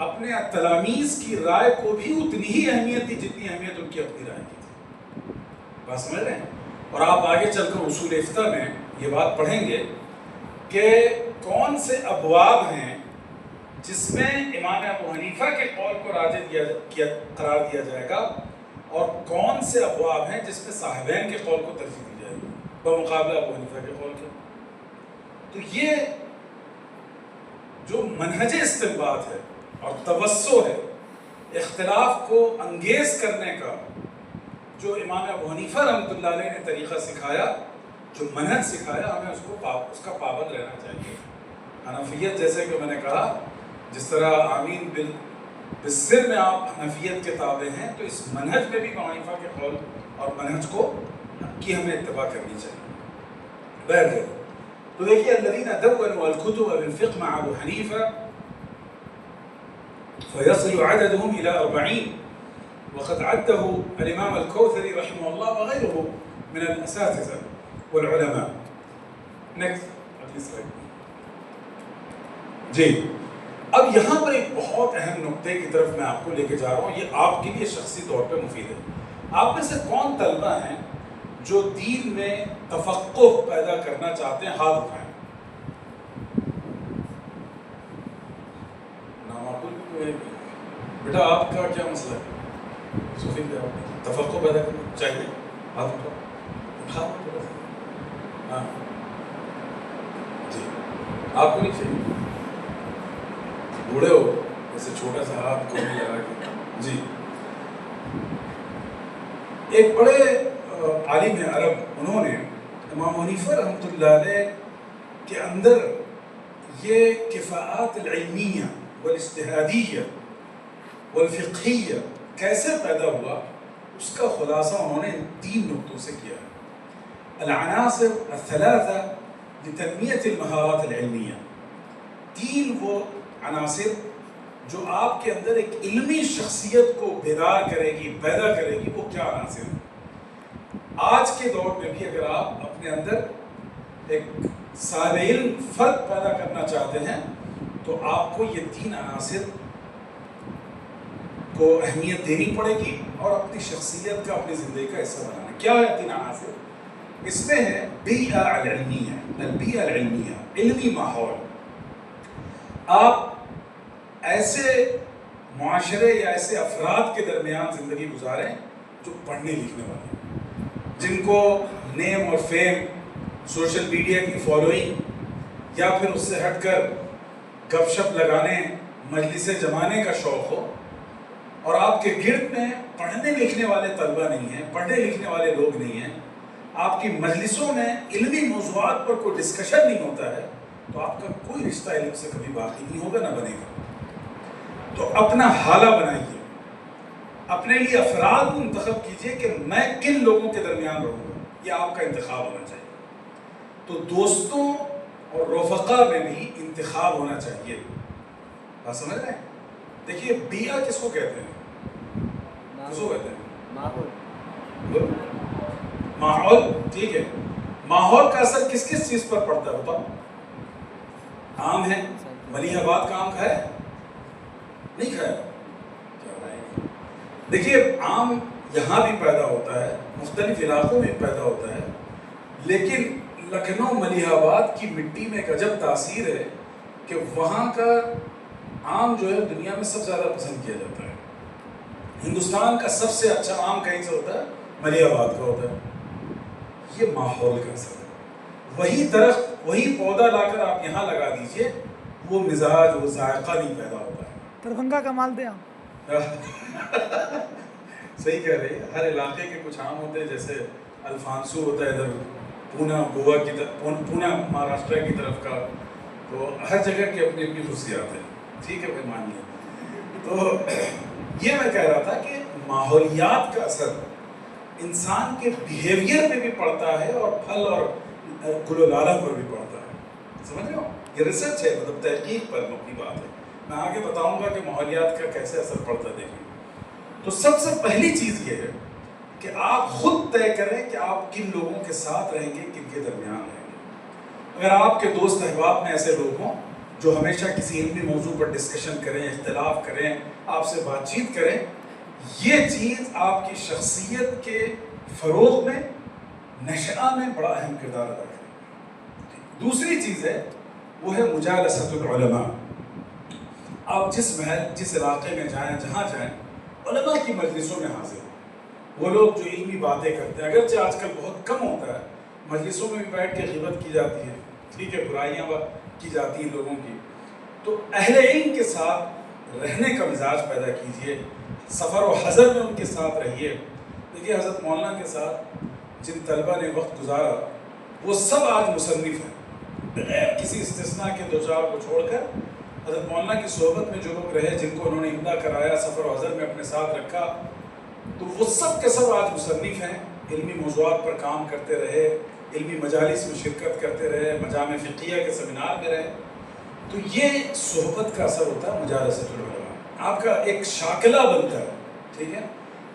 اپنے تلاميذ کی رائے کو بھی اتنی ہی اہمیت دی جتنی اہمیت ان کی اپنی رائے کی تھی. بات سمجھ رہے ہیں؟ اور آپ آگے چل کر اصول افتاء میں یہ بات پڑھیں گے کہ کون سے ابواب ہیں جس میں امام ابو حنیفہ کے قول کو راجح قرار دیا جائے گا، اور کون سے ابواب ہیں جس میں صاحبین کے قول کو ترجیح دی جائے گی بمقابلہ ابو حنیفہ کے قول کے. تو یہ جو منہج استنباط ہے اور توسع ہے، اختلاف کو انگیز کرنے کا، جو امام ابو حنیفہ رحمۃ اللہ علیہ نے طریقہ سکھایا، جو منہج سکھایا، ہمیں اس کا پابند رہنا چاہیے. حنفیت جیسے کہ میں نے کہا، جس طرح آمین بالسر میں آپ حنفیت کے تابع ہیں، تو اس منہج میں بھی ابو حنیفہ کے قول اور منہج کی ہمیں اتباع کرنی چاہیے. بہرحال تو دیکھیے، الذین دونوا الکتب بالفقہ مع ابو حنیفہ فيصل عددهم إلى 40، وقد عده الإمام الكوثري رحمه الله وغيره من الأساتذة والعلماء. Next. جی، اب یہاں پر ایک بہت اہم نقطے کی طرف میں آپ کو لے کے جا رہا ہوں، یہ آپ کے لیے شخصی طور پہ مفید ہے. آپ میں سے کون طلبہ ہیں جو دین میں تفقہ پیدا کرنا چاہتے ہیں؟ ہاتھ اٹھائیں. بیٹا آپ کا کیا مسئلہ ہے؟ صوفی تفقہ پیدا کرنا چاہیے؟ ہاتھ اٹھاؤ. ہاں جی، آپ کو نہیں چاہیے؟ بوڑھے ہو ایسے چھوٹا سا ہاتھ کو نہیں لگا کے. جی، ایک بڑے عالم عرب، انہوں نے امام حنیفہ رحمۃ اللہ علیہ کے اندر یہ کفاءات العلمیہ والاجتہادیہ والفقہیہ کیسے پیدا ہوا، اس کا خلاصہ انہوں نے 3 نقطوں سے کیا ہے. العناصر الثلاثہ لتنمیۃ المہارات العلمیہ. 3 وہ عناصر جو آپ کے اندر ایک علمی شخصیت کو بیدار کرے گی، پیدا کرے گی. وہ کیا عناصر ہیں؟ آج کے دور میں بھی اگر آپ اپنے اندر ایک صاحب علم فرد پیدا کرنا چاہتے ہیں تو آپ کو یہ 3 عناصر کو اہمیت دینی پڑے گی اور اپنی شخصیت کا، اپنی زندگی کا حصہ بنانا. کیا ہے 3 عناصر؟ اس میں ہے بیئہ العلمیہ، البیئہ العلمیہ، علمی ماحول. آپ ایسے معاشرے یا ایسے افراد کے درمیان زندگی گزاریں جو پڑھنے لکھنے والے ہیں، جن کو نیم اور فیم، سوشل میڈیا کی فالوئنگ یا پھر اس سے ہٹ کر گپ شپ لگانے، مجلسیں جمانے کا شوق ہو، اور آپ کے گرد میں پڑھنے لکھنے والے طلبہ نہیں ہیں، پڑھنے لکھنے والے لوگ نہیں ہیں، آپ کی مجلسوں میں علمی موضوعات پر کوئی ڈسکشن نہیں ہوتا ہے، تو آپ کا کوئی رشتہ علم سے کبھی باقی نہیں ہوگا، نہ بنے گا. تو اپنا حالہ بنائیے، اپنے لیے افراد منتخب کیجئے کہ میں کن لوگوں کے درمیان رہوں گا. یہ آپ کا انتخاب ہونا چاہیے. تو دوستوں اور رفقا میں بھی انتخاب ہونا چاہیے. بات سمجھ رہے ہیں؟ دیکھیے، بیئہ کس کو کہتے ہیں؟ کس کو کہتے ہیں؟ ماحول. ٹھیک ہے، ماحول کا اثر کس کس چیز پر پڑتا ہے؟ بتاؤ. عام ہے، ملیح آباد کا آم کھایا؟ نہیں کھایا؟ دیکھیے آم یہاں بھی پیدا ہوتا ہے، مختلف علاقوں میں پیدا ہوتا ہے، لیکن لکھنؤ ملیح آباد کی مٹی میں ایک عجب تاثیر ہے کہ وہاں کا آم جو ہے دنیا میں سب سے زیادہ پسند کیا جاتا ہے. ہندوستان کا سب سے اچھا آم کہیں سے ہوتا ہے؟ ملیح آباد کا ہوتا ہے. یہ ماحول کا اثر ہے. وہی درخت وہی پودا لا کر آپ یہاں لگا دیجئے، وہ مزاج وہ ذائقہ نہیں پیدا ہوتا ہے. دربھنگا کا مالدہ آم. صحیح کہہ رہے ہیں. ہر علاقے کے کچھ آم ہوتے ہیں، جیسے الفانسو ہوتا ہے ادھر پونا گوا کی طرف، پونا مہاراشٹر کی طرف کا، تو ہر جگہ کی اپنی اپنی خصوصیات ہیں. ٹھیک ہے بھائی، مان لیے. تو یہ میں کہہ رہا تھا کہ ماحولیات کا اثر انسان کے بیہیویئر پہ بھی پڑتا ہے اور پھل اور گل و لالہ پر بھی پڑتا ہے. سمجھ رہے ہو؟ یہ ریسرچ ہے، مطلب تحقیق پر مبنی بات ہے. میں آگے بتاؤں گا کہ ماحولیات کا کیسے اثر پڑتا ہے. دیکھیں، تو سب سے پہلی چیز یہ ہے کہ آپ خود طے کریں کہ آپ کن لوگوں کے ساتھ رہیں گے، کن کے درمیان رہیں گے. اگر آپ کے دوست احباب میں ایسے لوگ ہوں جو ہمیشہ کسی علمی موضوع پر ڈسکشن کریں، اختلاف کریں، آپ سے بات چیت کریں، یہ چیز آپ کی شخصیت کے فروغ میں، نشأہ میں بڑا اہم کردار ادا کرے. دوسری چیز ہے وہ ہے مجالسۃ العلماء. آپ جس علاقے میں جائیں، جہاں جائیں، علماء کی مجلسوں میں حاضر ہوں. وہ لوگ جو علمی باتیں کرتے ہیں، اگرچہ آج کل بہت کم ہوتا ہے، مجلسوں میں بھی بیٹھ کے غیبت کی جاتی ہے، ٹھیک ہے، برائیاں کی جاتی ہیں لوگوں کی. تو اہل علم کے ساتھ رہنے کا مزاج پیدا کیجئے، سفر و حضر میں ان کے ساتھ رہیے. دیکھیے حضرت مولانا کے ساتھ جن طلبہ نے وقت گزارا وہ سب آج مصنف ہیں، بغیر کسی استثناء کے دو چار کو چھوڑ کر. حضرت مولانا کی صحبت میں جو لوگ رہے، جن کو انہوں نے املا کرایا، سفر و حضر میں اپنے ساتھ رکھا، تو وہ سب کے سب آج مصنف ہیں. علمی موضوعات پر کام کرتے رہے، علمی مجالس میں شرکت کرتے رہے، مجامع فقہیہ کے سیمینار میں رہے. تو یہ صحبت کا اثر ہوتا ہے مجالسۃ العلماء. آپ کا ایک شاکلہ بنتا ہے. ٹھیک ہے.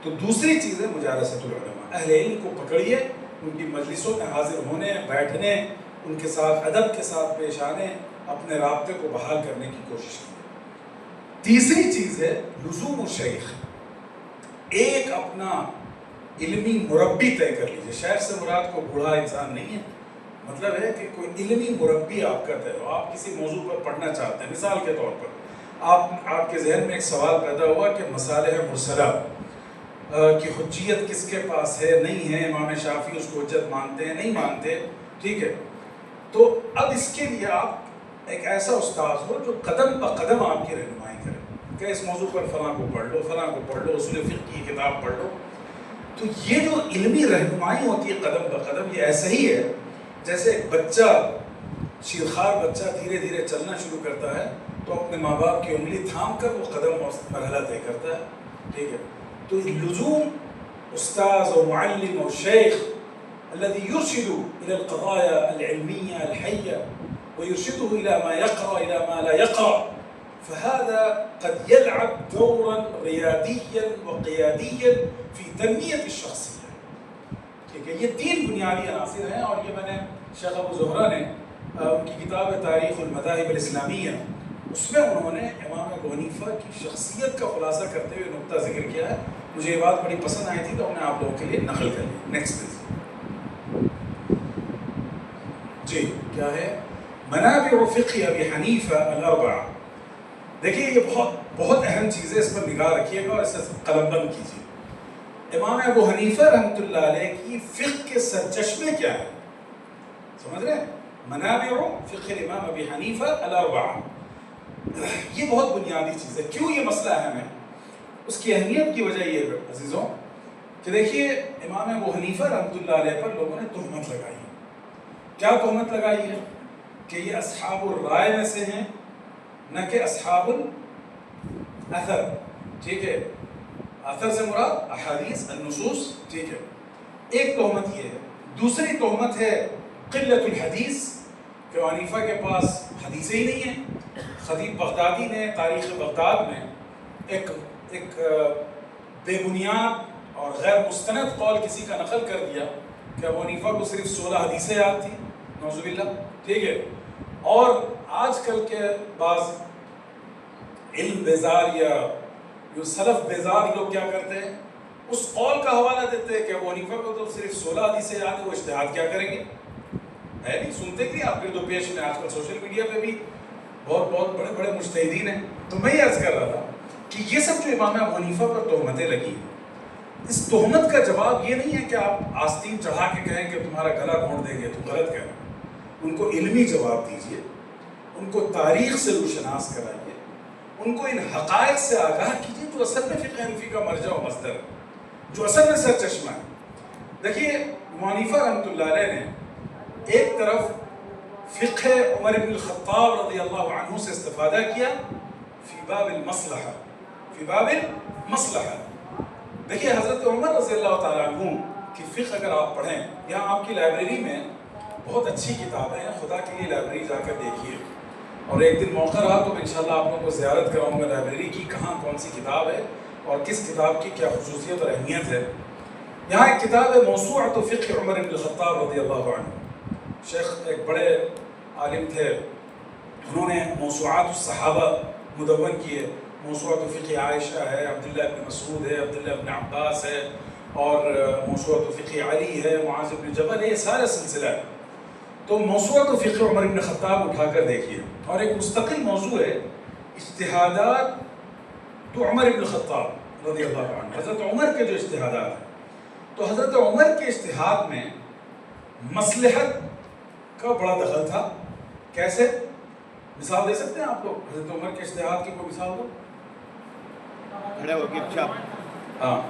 تو دوسری چیز ہے مجالسۃ العلماء. اہل علم کو پکڑیے، ان کی مجلسوں میں حاضر ہونے، بیٹھنے، ان کے ساتھ ادب کے ساتھ پیش آنے، اپنے رابطے کو بحال کرنے کی کوشش کی. تیسری چیز ہے لزوم الشیخ. ایک اپنا علمی مربی طے کر لیجیے. شیخ سے مراد کو بوڑھا انسان نہیں ہے، مطلب ہے کہ کوئی علمی مربی آپ کا طے ہو. آپ کسی موضوع پر پڑھنا چاہتے ہیں، مثال کے طور پر آپ کے ذہن میں ایک سوال پیدا ہوا کہ مصالح مرسلہ کی حجیت کس کے پاس ہے، نہیں ہے، امام شافعی اس کو حجت مانتے ہیں، نہیں مانتے. ٹھیک ہے. تو اب اس کے لیے آپ ایک ایسا استاذ ہو جو قدم بہ قدم آپ کی رہنمائی کرے کہ اس موضوع پر فلاں کو پڑھ لو، فلاں کو پڑھ لو، اصول فقہ کی کتاب پڑھ لو. تو یہ جو علمی رہنمائی ہوتی ہے قدم بہ قدم، یہ ایسا ہی ہے جیسے ایک بچہ، شیرخوار بچہ دھیرے دھیرے چلنا شروع کرتا ہے تو اپنے ماں باپ کی انگلی تھام کر وہ قدم اور مرحلہ طے کرتا ہے. ٹھیک ہے. تو لزوم استاذ و معلم و شیخ الذي يرشد إلى القضايا العلمية الحية ويرشده إلى ما يقرأ إلى ما لا يقرأ، فهذا قد يلعب دورا رياديا وقياديا في تنمية الشخصية. ٹھیک ہے. یہ تین بنیادی عناصر ہیں، اور یہ میں نے شیخ ابو زہرہ نے ان کی کتاب تاریخ المذاہب الاسلامیہ، اس میں انہوں نے امام ابو حنیفہ کی شخصیت کا خلاصہ کرتے ہوئے نقطہ ذکر کیا ہے. مجھے یہ بات بڑی پسند آئی تھی تو میں آپ لوگوں کے لیے نقل کر لی. Next please. جی کیا ہے؟ منابع فقہ ابی حنیفہ الاربعہ. دیکھیے یہ بہت اہم چیز ہے، اس پر نگاہ رکھیے گا اور اسے قلم بند کیجیے. امام ابو حنیفہ رحمۃ اللہ علیہ کی فقہ کے سرچشمے کیا ہیں؟ سمجھ رہے ہیں؟ منابع فقہ امام ابی حنیفہ الاربعہ. یہ بہت بنیادی چیز ہے. کیوں یہ مسئلہ اہم ہے؟ اس کی اہمیت کی وجہ یہ ہے عزیزوں کہ دیکھیے امام ابو حنیفہ رحمۃ اللہ علیہ پر لوگوں نے تہمت لگائی. کیا تہمت لگائی ہے؟ کہ یہ اصحاب الرائے میں سے ہیں، نہ کہ اصحاب الاثر. ٹھیک ہے. اثر سے مراد احادیث النصوص. ٹھیک ہے. ایک تہمت یہ ہے. دوسری تہمت ہے قلت الحدیث، کہ حنیفہ کے پاس حدیثیں ہی نہیں ہیں. خطیب بغدادی نے تاریخ بغداد میں ایک بے بنیاد اور غیر مستند قول کسی کا نقل کر دیا کہ ابو حنیفہ کو صرف 16 حدیثیں یاد تھیں، نعوذ باللہ. ٹھیک ہے. اور آج کل کے بعض علم بیزار یا جو سلف بیزار لوگ کیا کرتے ہیں، اس قول کا حوالہ دیتے ہیں کہ ابو حنیفہ کو تو صرف 16 حدیثیں یاد ہے، وہ اجتہاد کیا کریں گے؟ ہے نہیں، سنتے کہ آپ کے تو پیش میں آج کل سوشل میڈیا پہ بھی بہت بڑے بڑے مجتہدین ہیں. تو میں یہ عرض کر رہا تھا کہ یہ سب جو امام ابو حنیفہ پر تہمتیں لگی، اس تہمت کا جواب یہ نہیں ہے کہ آپ آستین چڑھا کے کہیں کہ تمہارا گلا گھونٹ دیں گے، تم غلط کہہ رہے ہیں. ان کو علمی جواب دیجئے، ان کو تاریخ سے روشناس کرائیے، ان کو ان حقائق سے آگاہ کیجیے جو اصل میں فقہ حنفی کا مرجع و مصدر ہے، جو اصل میں سر چشمہ ہے. دیکھیے ابو حنیفہ رحمۃ اللہ علیہ نے ایک طرف فقہ عمر بن الخطاب رضی اللہ عنہ سے استفادہ کیا فی باب المصلحہ، فی باب المصلحہ. دیکھیے حضرت عمر رضی اللہ تعالیٰ عنہ کی فقہ اگر آپ پڑھیں، یہاں آپ کی لائبریری میں بہت اچھی کتابیں ہیں، خدا کے لیے لائبریری جا کر دیکھیے. اور ایک دن موقع رہا تو انشاءاللہ آپ لوگوں کو زیارت کراؤں گا لائبریری کی، کہاں کون سی کتاب ہے اور کس کتاب کی کیا خصوصیت اور اہمیت ہے. یہاں ایک کتاب ہے موسوعۃ فقہ عمر بن الخطاب رضی اللہ عنہ. شیخ ایک بڑے عالم تھے، انہوں نے موسوعات الصحابہ مدون کیے. موسوعۃ فقہ عائشہ ہے، عبداللہ ابن مسعود ہے، عبداللہ ابن عباس ہے، اور موسوعۃ فقہ علی ہے، معاذ بن جبل ہے، یہ سارا سلسلہ ہے. تو موسوعۃ فقہ عمر بن خطاب اٹھا کر دیکھیے، اور ایک مستقل موضوع ہے اجتہادات تو عمر بن خطاب رضی اللہ عنہ، حضرت عمر کے جو اجتہادات ہیں. تو حضرت عمر کے اجتہاد میں مصلحت کا بڑا دخل تھا. کیسے؟ مثال دے سکتے ہیں آپ لوگ حضرت عمر کے اجتہاد کی کوئی مثال دو؟ ہاں،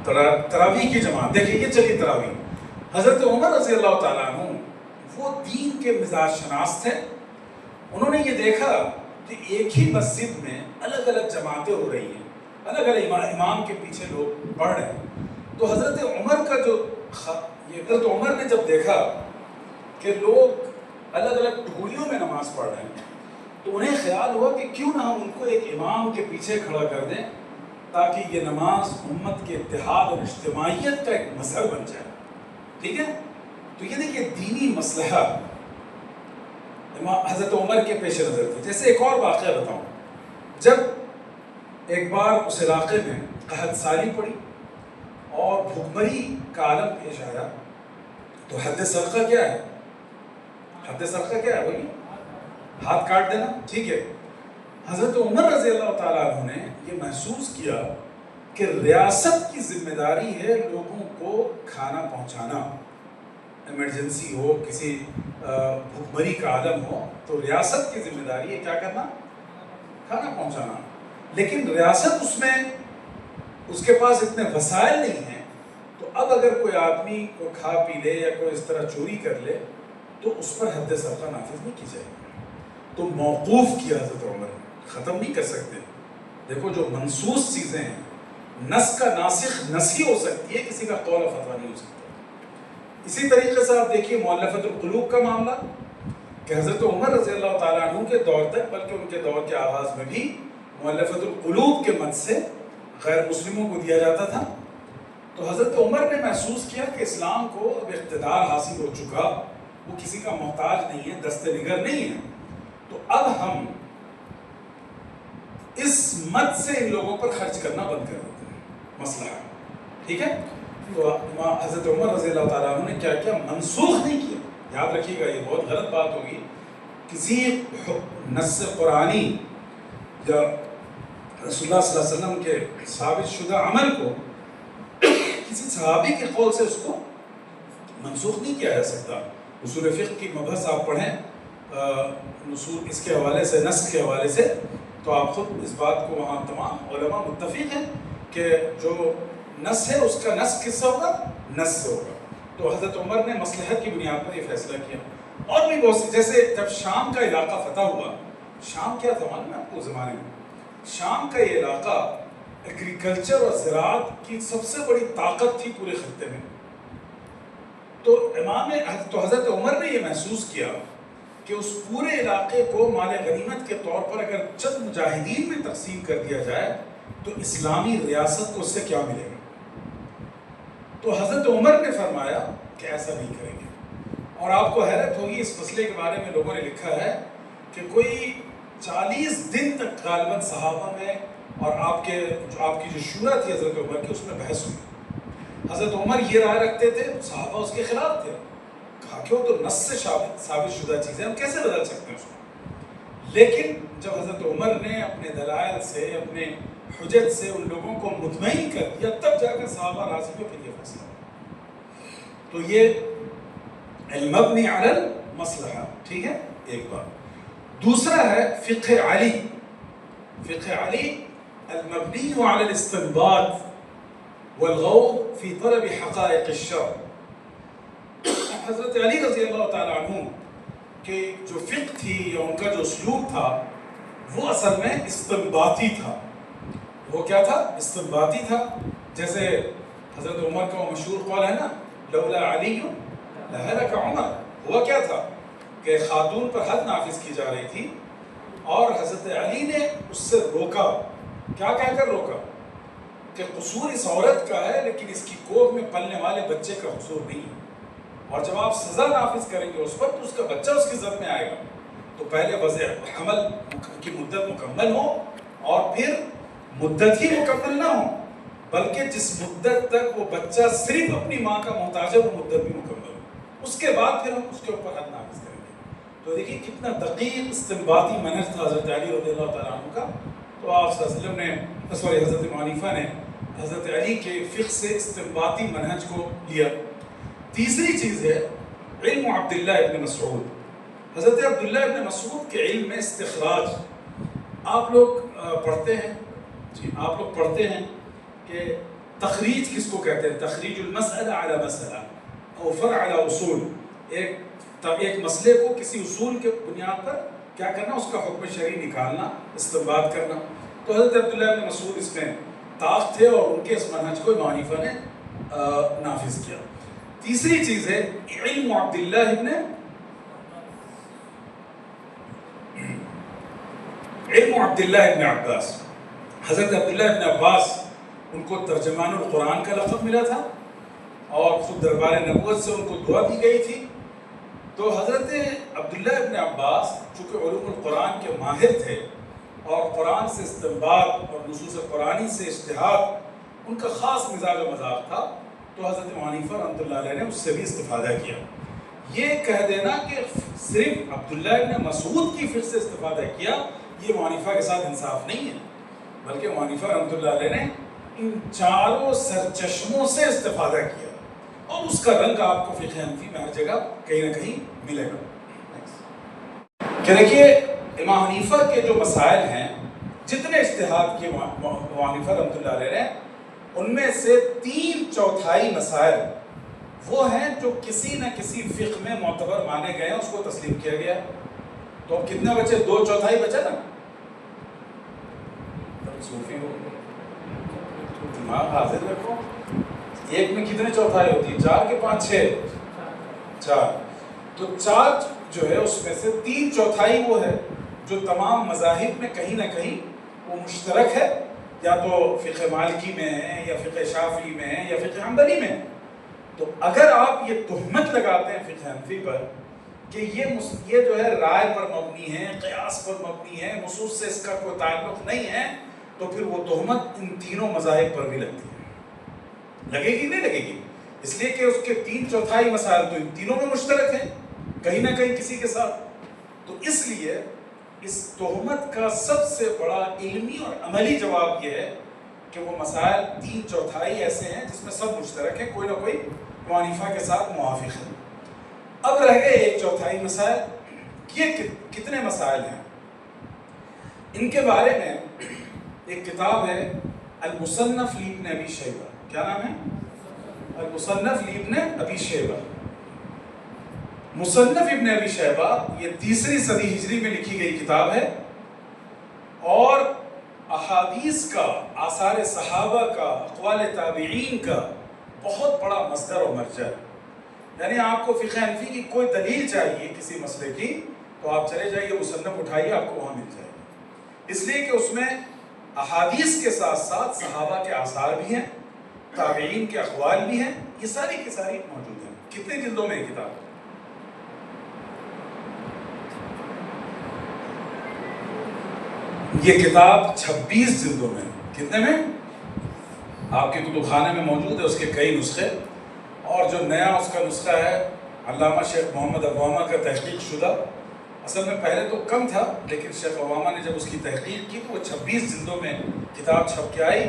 تراویح کی جماعت. دیکھیں یہ چلی تراویح. حضرت عمر رضی اللہ تعالیٰ عنہ وہ دین کے مزاج شناس تھے. انہوں نے یہ دیکھا کہ ایک ہی مسجد میں الگ الگ جماعتیں ہو رہی ہیں، الگ الگ امام کے پیچھے لوگ پڑھ رہے ہیں. تو حضرت عمر کا جو حضرت عمر نے جب دیکھا کہ لوگ الگ الگ ٹولیوں میں نماز پڑھ رہے ہیں، تو انہیں خیال ہوا کہ کیوں نہ ہم ان کو ایک امام کے پیچھے کھڑا کر دیں تاکہ یہ نماز امت کے اتحاد اور اجتماعیت کا ایک مظہر بن جائے. ٹھیک ہے؟ تو یہ دیکھیے دینی مصلحہ حضرت عمر کے پیش نظر تھے. جیسے ایک اور واقعہ بتاؤں، جب ایک بار اس علاقے میں قحط سالی پڑی اور بھوکمری کا عالم پیش آیا، تو حد صدقہ کیا ہے؟ حد صدقہ کیا ہے؟ وہی ہاتھ کاٹ دینا. ٹھیک ہے. حضرت عمر رضی اللہ تعالیٰ عنہ نے یہ محسوس کیا کہ ریاست کی ذمہ داری ہے لوگوں کو کھانا پہنچانا. ایمرجنسی ہو، کسی بھوکمری کا عالم ہو، تو ریاست کی ذمہ داری ہے کیا کرنا؟ کھانا پہنچانا. لیکن ریاست اس کے پاس اتنے وسائل نہیں ہیں، تو اب اگر کوئی آدمی کو کھا پی لے یا کوئی اس طرح چوری کر لے تو اس پر حد صدقہ نافذ نہیں کی جائے گی. تو موقوف کیا حضرت عمر نے، ختم نہیں کر سکتے. دیکھو جو منصوص چیزیں ہیں، نص کا ناسخ نص ہی ہو سکتی ہے، کسی کا قول و فتویٰ نہیں ہو سکتا. اسی طریقے سے آپ دیکھیے مؤلفۃ القلوب کا معاملہ، کہ حضرت عمر رضی اللہ تعالیٰ عنہ کے دور تک، بلکہ ان کے دور کے آغاز میں بھی مؤلفۃ القلوب کے مد سے غیر مسلموں کو دیا جاتا تھا. تو حضرت عمر نے محسوس کیا کہ اسلام کو اب اقتدار حاصل ہو چکا، وہ کسی کا محتاج نہیں ہے، دست نگر نہیں ہے. تو اب ہم اس مد سے ان لوگوں پر خرچ کرنا بند کر دیتے ہیں. مسئلہ ہے. ٹھیک ہے. تو حضرت عمر رضی اللہ تعالیٰ عنہ نے کیا کیا؟ منسوخ نہیں کیا. یاد رکھیے گا، یہ بہت غلط بات ہوگی. کسی نص قرآنی یا رسول اللہ صلی اللہ علیہ وسلم کے ثابت شدہ عمل کو کسی صحابی کے قول سے اس کو منسوخ نہیں کیا جا سکتا. اصول فقہ کی مبحث آپ پڑھیں اصول اس کے حوالے سے، نسخ کے حوالے سے، تو آپ خود اس بات کو وہاں تمام علماء متفق ہیں کہ جو نص ہے اس کا نسخ کس سے ہوگا؟ نص سے ہوگا. تو حضرت عمر نے مصلحت کی بنیاد پر یہ فیصلہ کیا. اور بھی بہت سی، جیسے جب شام کا علاقہ فتح ہوا، شام کیا تھا معلوم ہے آپ کو زمانے میں؟ شام کا یہ علاقہ ایگریکلچر اور زراعت کی سب سے بڑی طاقت تھی پورے خطے میں. تو حضرت عمر نے یہ محسوس کیا کہ اس پورے علاقے کو مال غنیمت کے طور پر اگر چند مجاہدین میں تقسیم کر دیا جائے تو اسلامی ریاست کو اس سے کیا ملے گا. تو حضرت عمر نے فرمایا کہ ایسا نہیں کریں گے. اور آپ کو حیرت ہوگی اس مسئلے کے بارے میں لوگوں نے لکھا ہے کہ کوئی 40 دن تک غالباً صحابہ میں اور آپ کی جو شورا تھی حضرت عمر کی، اس میں بحث ہوئی. حضرت عمر یہ رائے رکھتے تھے، صحابہ اس کے خلاف تھے. کہا کہ وہ تو نص سے ثابت شدہ چیزیں، ہم کیسے بدل سکتے ہیں اس کو. لیکن جب حضرت عمر نے اپنے دلائل سے، اپنے حجت سے ان لوگوں کو مطمئن کر دیا، تب جا کر صحابہ راضی ہوئے، پھر یہ فیصلہ. تو یہ المبنی علی المصلحہ، ٹھیک ہے، ایک بات. دوسرا ہے فقہ علی. فقہ علی المبنی علی الاستنباط والغوص فی طلب حقائق الشرع. حضرت علی رضی اللہ تعالیٰ عنہ کہ جو فقہ تھی یا ان کا جو اسلوب تھا وہ اصل میں استنباطی تھا. وہ کیا تھا؟ استنباطی تھا. جیسے حضرت عمر کا وہ مشہور قول ہے نا، لولا علی لہلک عمر. ہوا کیا تھا کہ خاتون پر حد نافذ کی جا رہی تھی اور حضرت علی نے اس سے روکا. کیا کہہ کر روکا؟ کہ قصور اس عورت کا ہے لیکن اس کی کوکھ میں پلنے والے بچے کا قصور نہیں ہے، اور جب آپ سزا نافذ کریں گے اس پر تو اس کا بچہ اس کی زد میں آئے گا. تو پہلے وضع حمل کی مدت مکمل ہو اور پھر مدت ہی مکمل نہ ہو، بلکہ جس مدت تک وہ بچہ صرف اپنی ماں کا محتاج ہے وہ مدت بھی مکمل ہو، اس کے بعد پھر ہم اس کے اوپر حد نافذ کریں گے. تو دیکھیے کتنا دقیق استنباطی منہج تھا حضرت علی رضی اللہ تعالیٰ عنہ کا. تو آپ صلی اللہ علیہ وسلم نے حضرت ابو حنیفہ نے حضرت علی کے فقہ سے استنباطی منہج کو لیا. تیسری چیز ہے علم عبداللہ ابن مسعود. حضرت عبداللہ ابن مسعود کے علم میں استخراج. آپ لوگ پڑھتے ہیں، جی آپ لوگ پڑھتے ہیں کہ تخریج کس کو کہتے ہیں؟ تخریج المسئلہ علی مسئلہ او فرع علی اصول. ایک مسئلے کو کسی اصول کے بنیاد پر کیا کرنا، اس کا حکم شرعی نکالنا، استنباط کرنا. تو حضرت عبداللہ ابن مسعود اس میں طاق تھے اور ان کے اس منہج کو امام حنیفہ نے نافذ کیا. تیسری چیز ہے علم عبداللہ ابن عباس. حضرت عبداللہ ابن عباس ان کو ترجمان القرآن کا لقب ملا تھا اور خود دربار نبوت سے ان کو دعا دی گئی تھی. تو حضرت عبداللہ ابن عباس چونکہ علوم القرآن کے ماہر تھے اور قرآن سے استنباط اور نصوص قرآنی سے اجتہاد ان کا خاص مزاج و مذاق تھا. تو حضرت امام حنیفہ رحمۃ اللہ علیہ نے اس سے بھی استفادہ کیا. یہ کہہ دینا کہ صرف عبداللہ ابن مسعود کی فقہ سے استفادہ کیا، یہ امام حنیفہ کے ساتھ انصاف نہیں ہے، بلکہ امام حنیفہ رحمۃ اللہ علیہ نے ان چاروں سرچشموں سے استفادہ کیا اور اس کا رنگ آپ کو فقہ حنفی میں ہر جگہ کہیں نہ کہیں ملے گا. کہ دیکھیے امام حنیفہ کے جو مسائل ہیں، جتنے اجتہاد کیے امام حنیفہ رحمۃ اللہ علیہ نے، ان میں سے 3/4 مسائل وہ ہیں جو کسی نہ کسی فقہ میں معتبر مانے گئے ہیں، اس کو تسلیم کیا گیا. تو اب کتنے بچے؟ 2/4 بچا نا. صوفی ہو دماغ حاضر رکھو. ایک میں کتنے چوتھائی ہوتی ہے؟ 4 کے 5 6 4. تو 4 جو ہے اس میں سے 3/4 وہ ہے جو تمام مذاہب میں کہیں نہ کہیں وہ مشترک ہے، یا تو فقہ مالکی میں ہے یا فقہ شافعی میں ہے یا فقہ حنبلی میں ہے. تو اگر آپ یہ تہمت لگاتے ہیں فقہ حنفی پر کہ یہ جو ہے رائے پر مبنی ہے، قیاس پر مبنی ہے، نصوص سے اس کا کوئی تعلق نہیں ہے، تو پھر وہ تہمت ان تینوں مذاہب پر بھی لگتی ہے. لگے گی نہیں لگے گی؟ اس لیے کہ اس کے 3/4 مسائل تو ان تینوں میں مشترک ہیں کہیں نہ کہیں کسی کے ساتھ. تو اس لیے اس تہمت کا سب سے بڑا علمی اور عملی جواب یہ ہے کہ وہ مسائل 3/4 ایسے ہیں جس میں سب مشترک ہیں، کوئی نہ کوئی امام حنیفہ کے ساتھ موافق ہے. اب رہ گئے 1/4 مسائل. یہ کتنے مسائل ہیں؟ ان کے بارے میں ایک کتاب ہے المصنف لابن ابی شیبہ. کیا نام ہے؟ المصنف لابن ابی شیبہ. مصنف ابن ابی شیبہ یہ 3ری صدی ہجری میں لکھی گئی کتاب ہے اور احادیث کا، آثار صحابہ کا، اقوال تابعین کا بہت بڑا مصدر و مرجع ہے. یعنی آپ کو فقہ حنفی کی کوئی دلیل چاہیے کسی مسئلے کی تو آپ چلے جائیے مصنف اٹھائیے، آپ کو وہاں مل جائے گی. اس لیے کہ اس میں احادیث کے ساتھ ساتھ صحابہ کے آثار بھی ہیں، تابعین کے اقوال بھی ہیں، یہ ساری کی ساری موجود ہیں. کتنے جلدوں میں یہ کتاب؟ یہ کتاب 26 جلدوں میں، کتنے میں؟ آپ کے کتب خانے میں موجود ہے، اس کے کئی نسخے، اور جو نیا اس کا نسخہ ہے علامہ شیخ محمد عوامہ کا تحقیق شدہ، اصل میں پہلے تو کم تھا، لیکن شیخ عوامہ نے جب اس کی تحقیق کی تو وہ 26 جلدوں میں کتاب چھپ کے آئی۔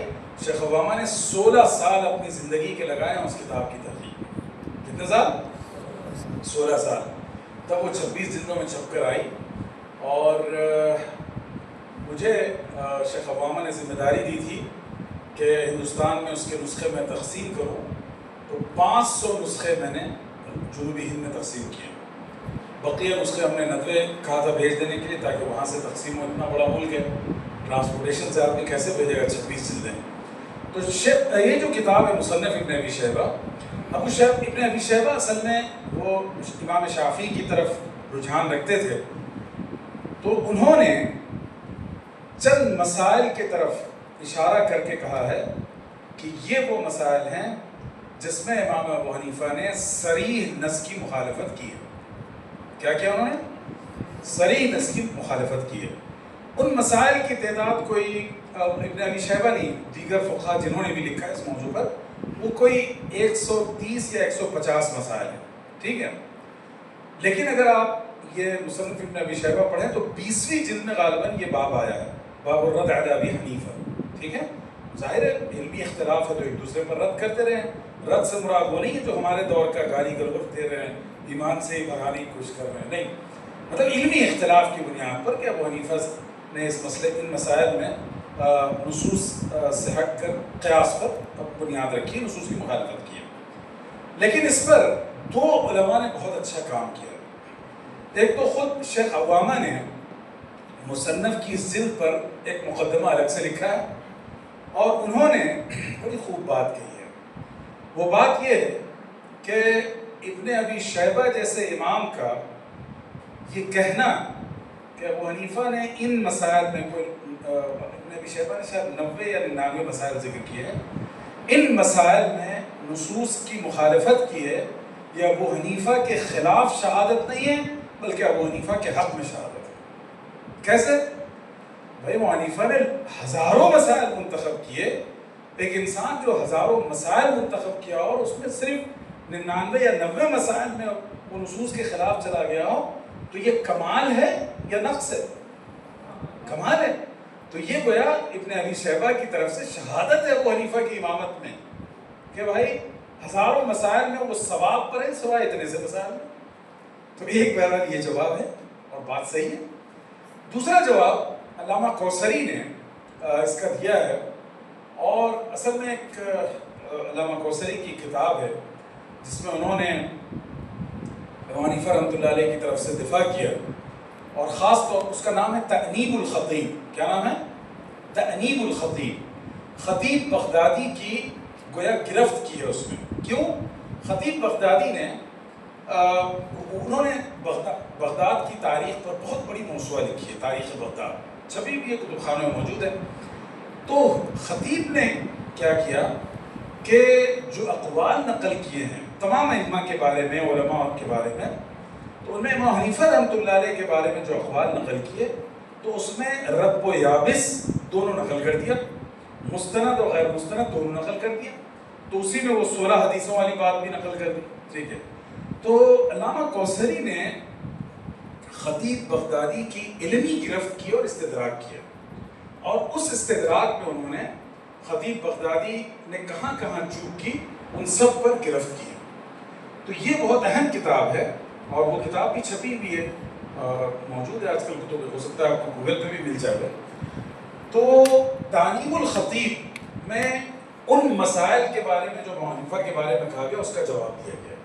شیخ عوامہ نے 16 سال اپنی زندگی کے لگائے ہیں اس کتاب کی تحقیق میں۔ کتنے سال؟ 16 سال، تب وہ 26 جلدوں میں چھپ کر آئی۔ اور مجھے شیخ عوامہ نے ذمہ داری دی تھی کہ ہندوستان میں اس کے نسخے میں تقسیم کروں، تو 500 نسخے میں نے جنوبی ہند میں تقسیم کیے، بقیہ نسخے ہم نے ندوے کہا تھا بھیج دینے کے لیے تاکہ وہاں سے تقسیم ہو، اتنا بڑا ملک ہے، ٹرانسپورٹیشن سے آدمی کیسے بھیجے گا 26 جلدیں۔ تو یہ جو کتاب ہے مصنف ابن ابی شیبہ، ابن ابی شیبہ اصل میں وہ امام شافعی کی طرف رجحان رکھتے تھے، تو انہوں نے چند مسائل کی طرف اشارہ کر کے کہا ہے کہ یہ وہ مسائل ہیں جس میں امام ابو حنیفہ نے صریح نص کی مخالفت کی ہے۔ کیا کیا انہوں نے؟ صریح نص کی مخالفت کی ہے۔ ان مسائل کی تعداد کوئی ابن ابی شیبہ نہیں، دیگر فقہا جنہوں نے بھی لکھا ہے اس موضوع پر، وہ کوئی 130 یا 150 مسائل ہیں، ٹھیک ہے۔ لیکن اگر آپ یہ مصنف ابن ابی شیبہ پڑھیں تو 20ویں جلد میں غالباً یہ باب آیا ہے، باب الرد علی ابی حنیفہ، ٹھیک ہے۔ ظاہر ہے علمی اختلاف ہے تو ایک دوسرے پر رد کرتے رہے ہیں، رد سے مراد وہ نہیں ہے جو ہمارے دور کا گالی گلوچ دے رہے ہیں، ایمان سے ہی بھگانے کی کوشش کر رہے ہیں، نہیں، مطلب علمی اختلاف کی بنیاد پر کہ ابو حنیفہ نے اس مسئلے ان مسائل میں نصوص سے ہٹ کر قیاس پر بنیاد رکھی، نصوص کی مخالفت کی ہے۔ لیکن اس پر دو علماء نے بہت اچھا کام کیا۔ ایک تو خود شیخ عوامہ نے مصنف کی ضد پر ایک مقدمہ الگ سے لکھا ہے، اور انہوں نے بڑی خوب بات کہی ہے۔ وہ بات یہ ہے کہ ابن ابی شیبہ جیسے امام کا یہ کہنا کہ ابو حنیفہ نے ان مسائل میں کوئی ابن ابی شیبہ نے شاید 90 یا 99 مسائل ذکر کیے ہیں، ان مسائل میں نصوص کی مخالفت کی ہے، یہ ابو حنیفہ کے خلاف شہادت نہیں ہے بلکہ ابو حنیفہ کے حق میں شہادت ہے۔ کیسے؟ بھائی ابو حنیفہ نے ہزاروں مسائل منتخب کیے، ایک انسان جو ہزاروں مسائل منتخب کیا اور اس میں صرف 99 یا 90 مسائل میں وہ نصوص کے خلاف چلا گیا ہو، تو یہ کمال ہے یا نقص ہے؟ کمال ہے۔ تو یہ گویا ابن ابی شیبہ کی طرف سے شہادت ہے ابو حنیفہ کی امامت میں کہ بھائی ہزاروں مسائل میں وہ ثواب پر ہے سوائے اتنے سے مسائل میں۔ تو ایک بہرحال یہ جواب ہے اور بات صحیح ہے۔ دوسرا جواب علامہ کوثری نے اس کا دیا ہے، اور اصل میں ایک علامہ کوثری کی کتاب ہے جس میں انہوں نے ابو حنیفہ رحمۃ اللہ علیہ کی طرف سے دفاع کیا، اور خاص طور اس کا نام ہے تأنیب الخطیب۔ کیا نام ہے؟ تأنیب الخطیب۔ خطیب بغدادی کی گویا گرفت کی ہے اس میں۔ کیوں؟ خطیب بغدادی نے انہوں نے بغداد کی تاریخ پر بہت بڑی موسوعہ لکھی ہے، تاریخ بغداد، چھپی بھی کتب خانوں میں موجود ہے۔ تو خطیب نے کیا کیا کہ جو اقوال نقل کیے ہیں تمام ائمہ کے بارے میں، علماء کے بارے میں، تو ان میں امام حنیفہ رحمۃ اللہ علیہ کے بارے میں جو اقوال نقل کیے تو اس میں رب و یابس دونوں نقل کر دیا، مستند اور غیر مستند دونوں نقل کر دیا، تو اسی میں وہ 16 حدیثوں والی بات بھی نقل کر دی، ٹھیک ہے۔ تو علامہ کوثری نے خطیب بغدادی کی علمی گرفت کی اور استدراک کیا، اور اس استدراک میں انہوں نے خطیب بغدادی نے کہاں کہاں چوک کی ان سب پر گرفت کی۔ تو یہ بہت اہم کتاب ہے، اور وہ کتاب بھی چھپی ہوئی ہے، موجود ہے آج کل کتب، ہو سکتا ہے آپ کو گوگل پہ بھی مل جائے گا۔ تو تأنیب الخطیب میں ان مسائل کے بارے میں جو ابو حنیفہ کے بارے میں کہا گیا اس کا جواب دیا گیا۔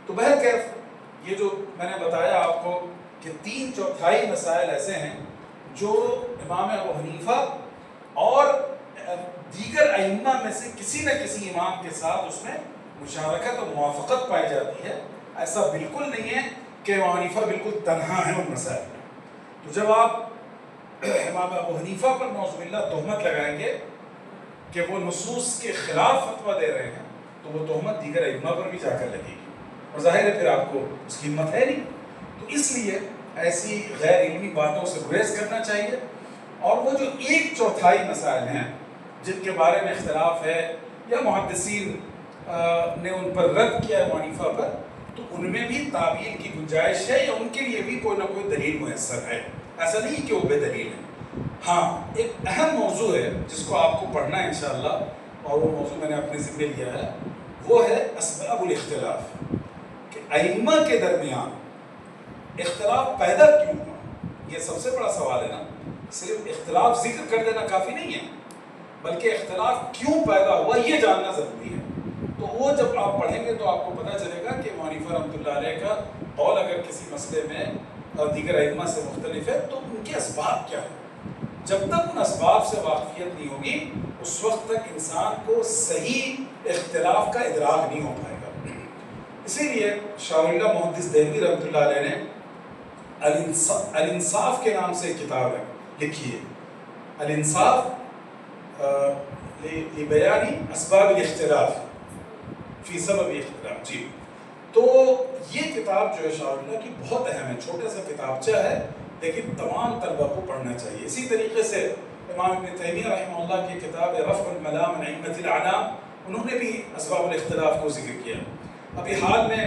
تو بہرکیف یہ جو میں نے بتایا آپ کو کہ 3/4 مسائل ایسے ہیں جو امام ابو حنیفہ اور دیگر ائمہ میں سے کسی نہ کسی امام کے ساتھ اس میں مشارکت اور موافقت پائی جاتی ہے۔ ایسا بالکل نہیں ہے کہ ابو حنیفہ بالکل تنہا ہے ان مسائل میں۔ تو جب آپ امام ابو حنیفہ پر نعوذ باللہ تہمت لگائیں گے کہ وہ نصوص کے خلاف فتویٰ دے رہے ہیں تو وہ تہمت دیگر ائمہ پر بھی جا کر لگے گی، اور ظاہر ہے پھر آپ کو اس کی ہمت ہے نہیں۔ تو اس لیے ایسی غیر علمی باتوں سے گریز کرنا چاہیے، اور وہ جو 1/4 مسائل ہیں جن کے بارے میں اختلاف ہے یا محدثین نے ان پر رد کیا ہے ابو حنیفہ پر، تو ان میں بھی تعویل کی گنجائش ہے یا ان کے لیے بھی کوئی نہ کوئی دلیل میسر ہے، ایسا نہیں کہ وہ بے دلیل ہے۔ ہاں ایک اہم موضوع ہے جس کو آپ کو پڑھنا ہے انشاءاللہ، اور وہ موضوع میں نے اپنے ذمہ لیا ہے، وہ ہے اسباب الاختلاف، کہ ائمہ کے درمیان اختلاف پیدا کیوں ہوا۔ یہ سب سے بڑا سوال ہے نا، صرف اختلاف ذکر کر دینا کافی نہیں ہے، بلکہ اختلاف کیوں پیدا ہوا یہ جاننا ضروری ہے۔ تو وہ جب آپ پڑھیں گے تو آپ کو پتہ چلے گا کہ ابو حنیفہ رحمۃ اللہ علیہ کا قول اگر کسی مسئلے میں دیگر ائمہ سے مختلف ہے تو ان کے اسباب کیا ہیں۔ جب تک ان اسباب سے واقفیت نہیں ہوگی اس وقت تک انسان کو صحیح اختلاف کا ادراک نہیں ہو پائے گا۔ اسی لیے شاہ اللہ محدث دہلوی رحمۃ اللہ علیہ نے الانصاف کے نام سے ایک کتاب ہے لکھی ہے، الانصاف لبیان اسباب الاختلاف فی سبب اختلاف۔ جی تو یہ کتاب جو ہے شاہ اللہ کی بہت اہم ہے، چھوٹا سا کتابچہ ہے لیکن تمام طلبہ کو پڑھنا چاہیے۔ اسی طریقے سے امام ابن تیمیہ رحمہ اللہ کی کتاب ہے رفع الملام عن ائمۃ الاعلام، انہوں نے بھی اسباب الاختلاف کو ذکر کیا۔ ابھی حال میں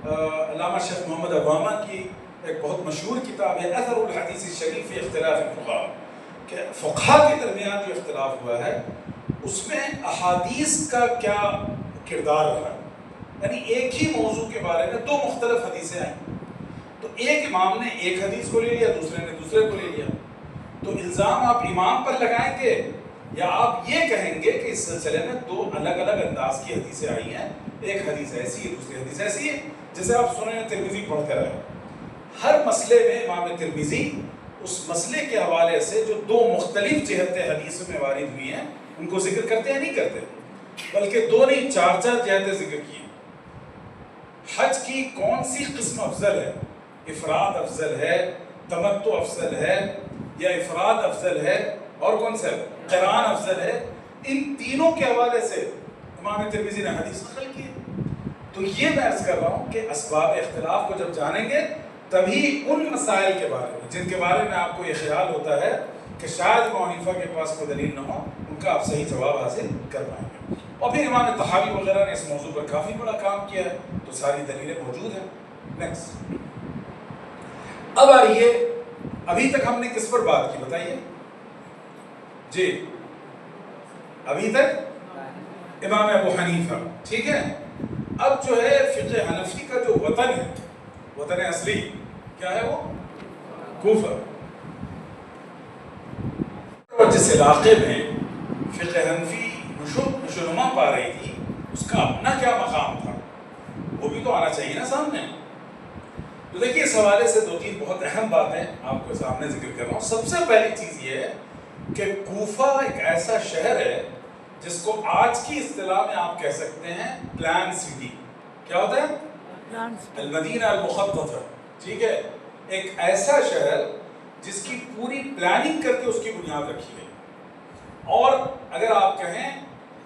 علامہ شیخ محمد عوامہ کی ایک بہت مشہور کتاب ہے اثر الحدیث الشریف فی اختلاف الفقہاء، کہ فقہا کے درمیان جو اختلاف ہوا ہے اس میں احادیث کا کیا کردار رہا، یعنی ایک ہی موضوع کے بارے میں 2 مختلف حدیثیں آئیں، تو ایک امام نے ایک حدیث کو لے لیا، دوسرے نے دوسرے کو لے لیا، تو الزام آپ امام پر لگائیں گے یا آپ یہ کہیں گے کہ اس سلسلے میں 2 الگ الگ انداز کی حدیثیں آئی ہیں، ایک حدیث ایسی ہے دوسری حدیث ایسی ہے، جیسے آپ سنن ترمذی پڑھ کر آئے، ہر مسئلے میں امام ترمذی اس مسئلے کے حوالے سے جو 2 مختلف جہتیں حدیثوں میں وارد ہوئی ہیں ان کو ذکر کرتے ہیں، نہیں کرتے، بلکہ 2 نہیں 4 جہتیں ذکر کی ہیں۔ حج کی کون سی قسم افضل ہے، افراد افضل ہے، تمتع افضل ہے، یا افراد افضل ہے اور کون سا قران افضل ہے، ان تینوں کے حوالے سے امام ترمذی نے حدیث نقل کی ہے۔ تو یہ میں عرض کر رہا ہوں کہ اسباب اختلاف کو جب جانیں گے تبھی ان مسائل کے بارے میں جن کے بارے میں آپ کو یہ خیال ہوتا ہے کہ شاید ابو حنیفہ کے پاس کوئی دلیل نہ ہو، ان کا آپ صحیح جواب حاصل کر پائیں گے۔ اور پھر امام طحاوی وغیرہ نے اس موضوع پر کافی بڑا کام کیا ہے، تو ساری دلیلیں موجود ہیں۔ نیکسٹ، اب آئیے، ابھی تک ہم نے کس پر بات کی بتائیے جی؟ ابھی تک امام ابو حنیفہ، ٹھیک ہے۔ اب جو ہے فقہ حنفی کا جو وطن ہے، وطن اصلی کیا ہے، وہ کوفہ، اور جس علاقے میں فقہ حنفی نشوونما پا رہی تھی اس کا اپنا کیا مقام تھا، وہ بھی تو آنا چاہیے نا سامنے۔ تو دیکھیے اس حوالے سے 2-3 بہت اہم باتیں آپ کے سامنے ذکر کر رہا ہوں۔ سب سے پہلی چیز یہ ہے کہ کوفہ ایک ایسا شہر ہے جس کو آج کی اصطلاح میں آپ کہہ سکتے ہیں پلان سٹی۔ کیا ہوتا ہے؟ المدینہ المخططہ، ٹھیک ہے، ایک ایسا شہر جس کی پوری پلاننگ کر کے اس کی بنیاد رکھی گئی، اور اگر آپ کہیں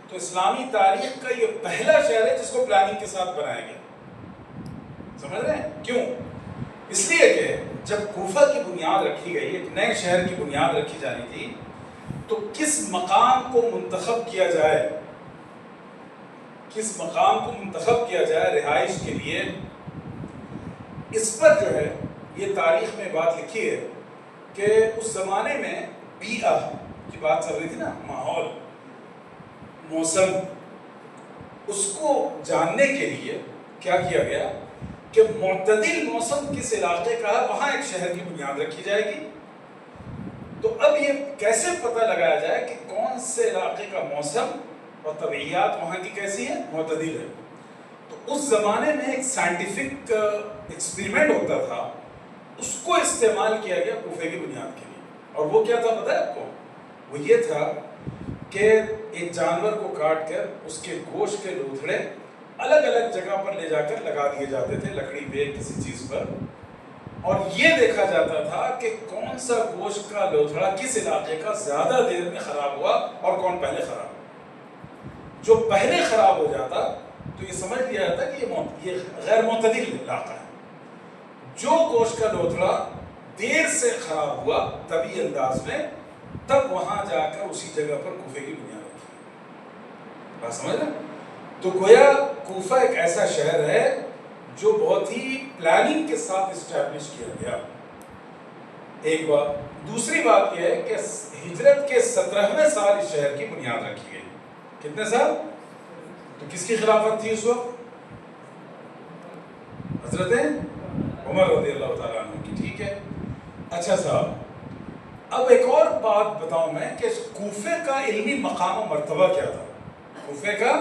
تو اسلامی تاریخ کا یہ پہلا شہر ہے جس کو پلاننگ کے ساتھ بنایا گیا۔ سمجھ رہے ہیں کیوں؟ اس لیے کہ جب کوفہ کی بنیاد رکھی گئی، ایک نئے شہر کی بنیاد رکھی جانی تھی، تو کس مقام کو منتخب کیا جائے، کس مقام کو منتخب کیا جائے رہائش کے لیے، اس پر جو ہے یہ تاریخ میں بات لکھی ہے کہ اس زمانے میں بیئہ کی بات چل رہی تھی نا، ماحول، موسم، اس کو جاننے کے لیے کیا کیا گیا کہ معتدل موسم کس علاقے کا ہے وہاں ایک شہر کی بنیاد رکھی جائے گی۔ تو اب یہ کیسے پتہ لگایا جائے کہ کون سے علاقے کا موسم اور طبعیات وہاں کی کیسی ہے، معتدل ہے۔ تو اس زمانے میں ایک سائنٹیفک ایکسپیریمنٹ ہوتا تھا، اس کو استعمال کیا گیا کوفے کی بنیاد کے لیے، اور وہ کیا تھا پتہ ہے آپ کو؟ وہ یہ تھا کہ ایک جانور کو کاٹ کر اس کے گوشت کے لوتھڑے الگ الگ جگہ پر لے جا کر لگا دیے جاتے تھے، لکڑی پہ کسی چیز پر، اور یہ دیکھا جاتا تھا کہ کون سا گوشت کا لوتھڑا کس علاقے کا زیادہ دیر میں خراب ہوا اور کون پہلے خراب ہوا۔ جو پہلے خراب ہو جاتا تو یہ سمجھ لیا جاتا کہ یہ غیر معتدل علاقہ ہے۔ جو گوشت کا لوتھڑا دیر سے خراب ہوا طبی انداز میں، تب وہاں جا کر اسی جگہ پر کوفے کی بنیاد رکھی. بات سمجھ رہے؟ تو گویا کوفہ ایک ایسا شہر ہے جو بہت ہی پلاننگ کے ساتھ اسٹیبلش کیا گیا. ایک بات. دوسری بات یہ ہے کہ ہجرت کے 17ویں سال اس شہر کی بنیاد رکھی گئی. کتنے سال؟ تو کس کی خلافت تھی اس وقت؟ حضرت عمر رضی اللہ تعالیٰ عنہ کی. ٹھیک ہے. اچھا صاحب، اب ایک اور بات بتاؤں میں کہ کوفے کا علمی مقام و مرتبہ کیا تھا. کوفے کا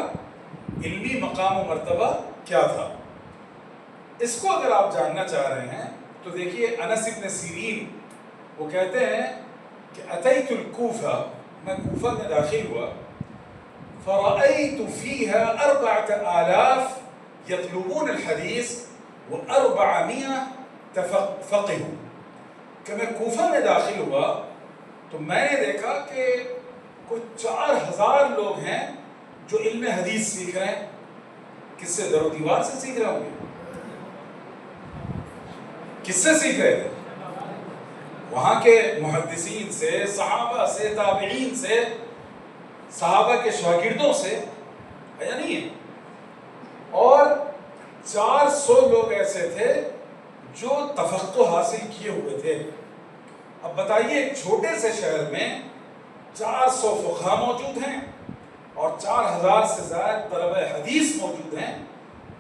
علمی مقام و مرتبہ کیا تھا، اس کو اگر آپ جاننا چاہ رہے ہیں تو دیکھیے انس ابن سیرین وہ کہتے ہیں کہ اتیت الکوفہ، میں کوفہ میں داخل ہوا، فرأیت فیہا 4000 یطلبون الحدیث و400 فقہوا. کہ میں کوفہ میں داخل ہوا تو میں نے دیکھا کہ کوئی 4000 لوگ ہیں جو علم حدیث سیکھ رہے ہیں. کس سے؟ در و دیوار سے سیکھ رہے ہوں گے. کس سے سیکھ رہے تھے؟ وہاں کے محدثین سے، صحابہ سے، تابعین سے، صحابہ کے شاگردوں سے، ہے یا نہیں ہے؟ اور 400 لوگ ایسے تھے جو تفقہ حاصل کیے ہوئے تھے. اب بتائیے ایک چھوٹے سے شہر میں 400 فقہا موجود ہیں اور 4000 سے زائد طلبہ حدیث موجود ہیں.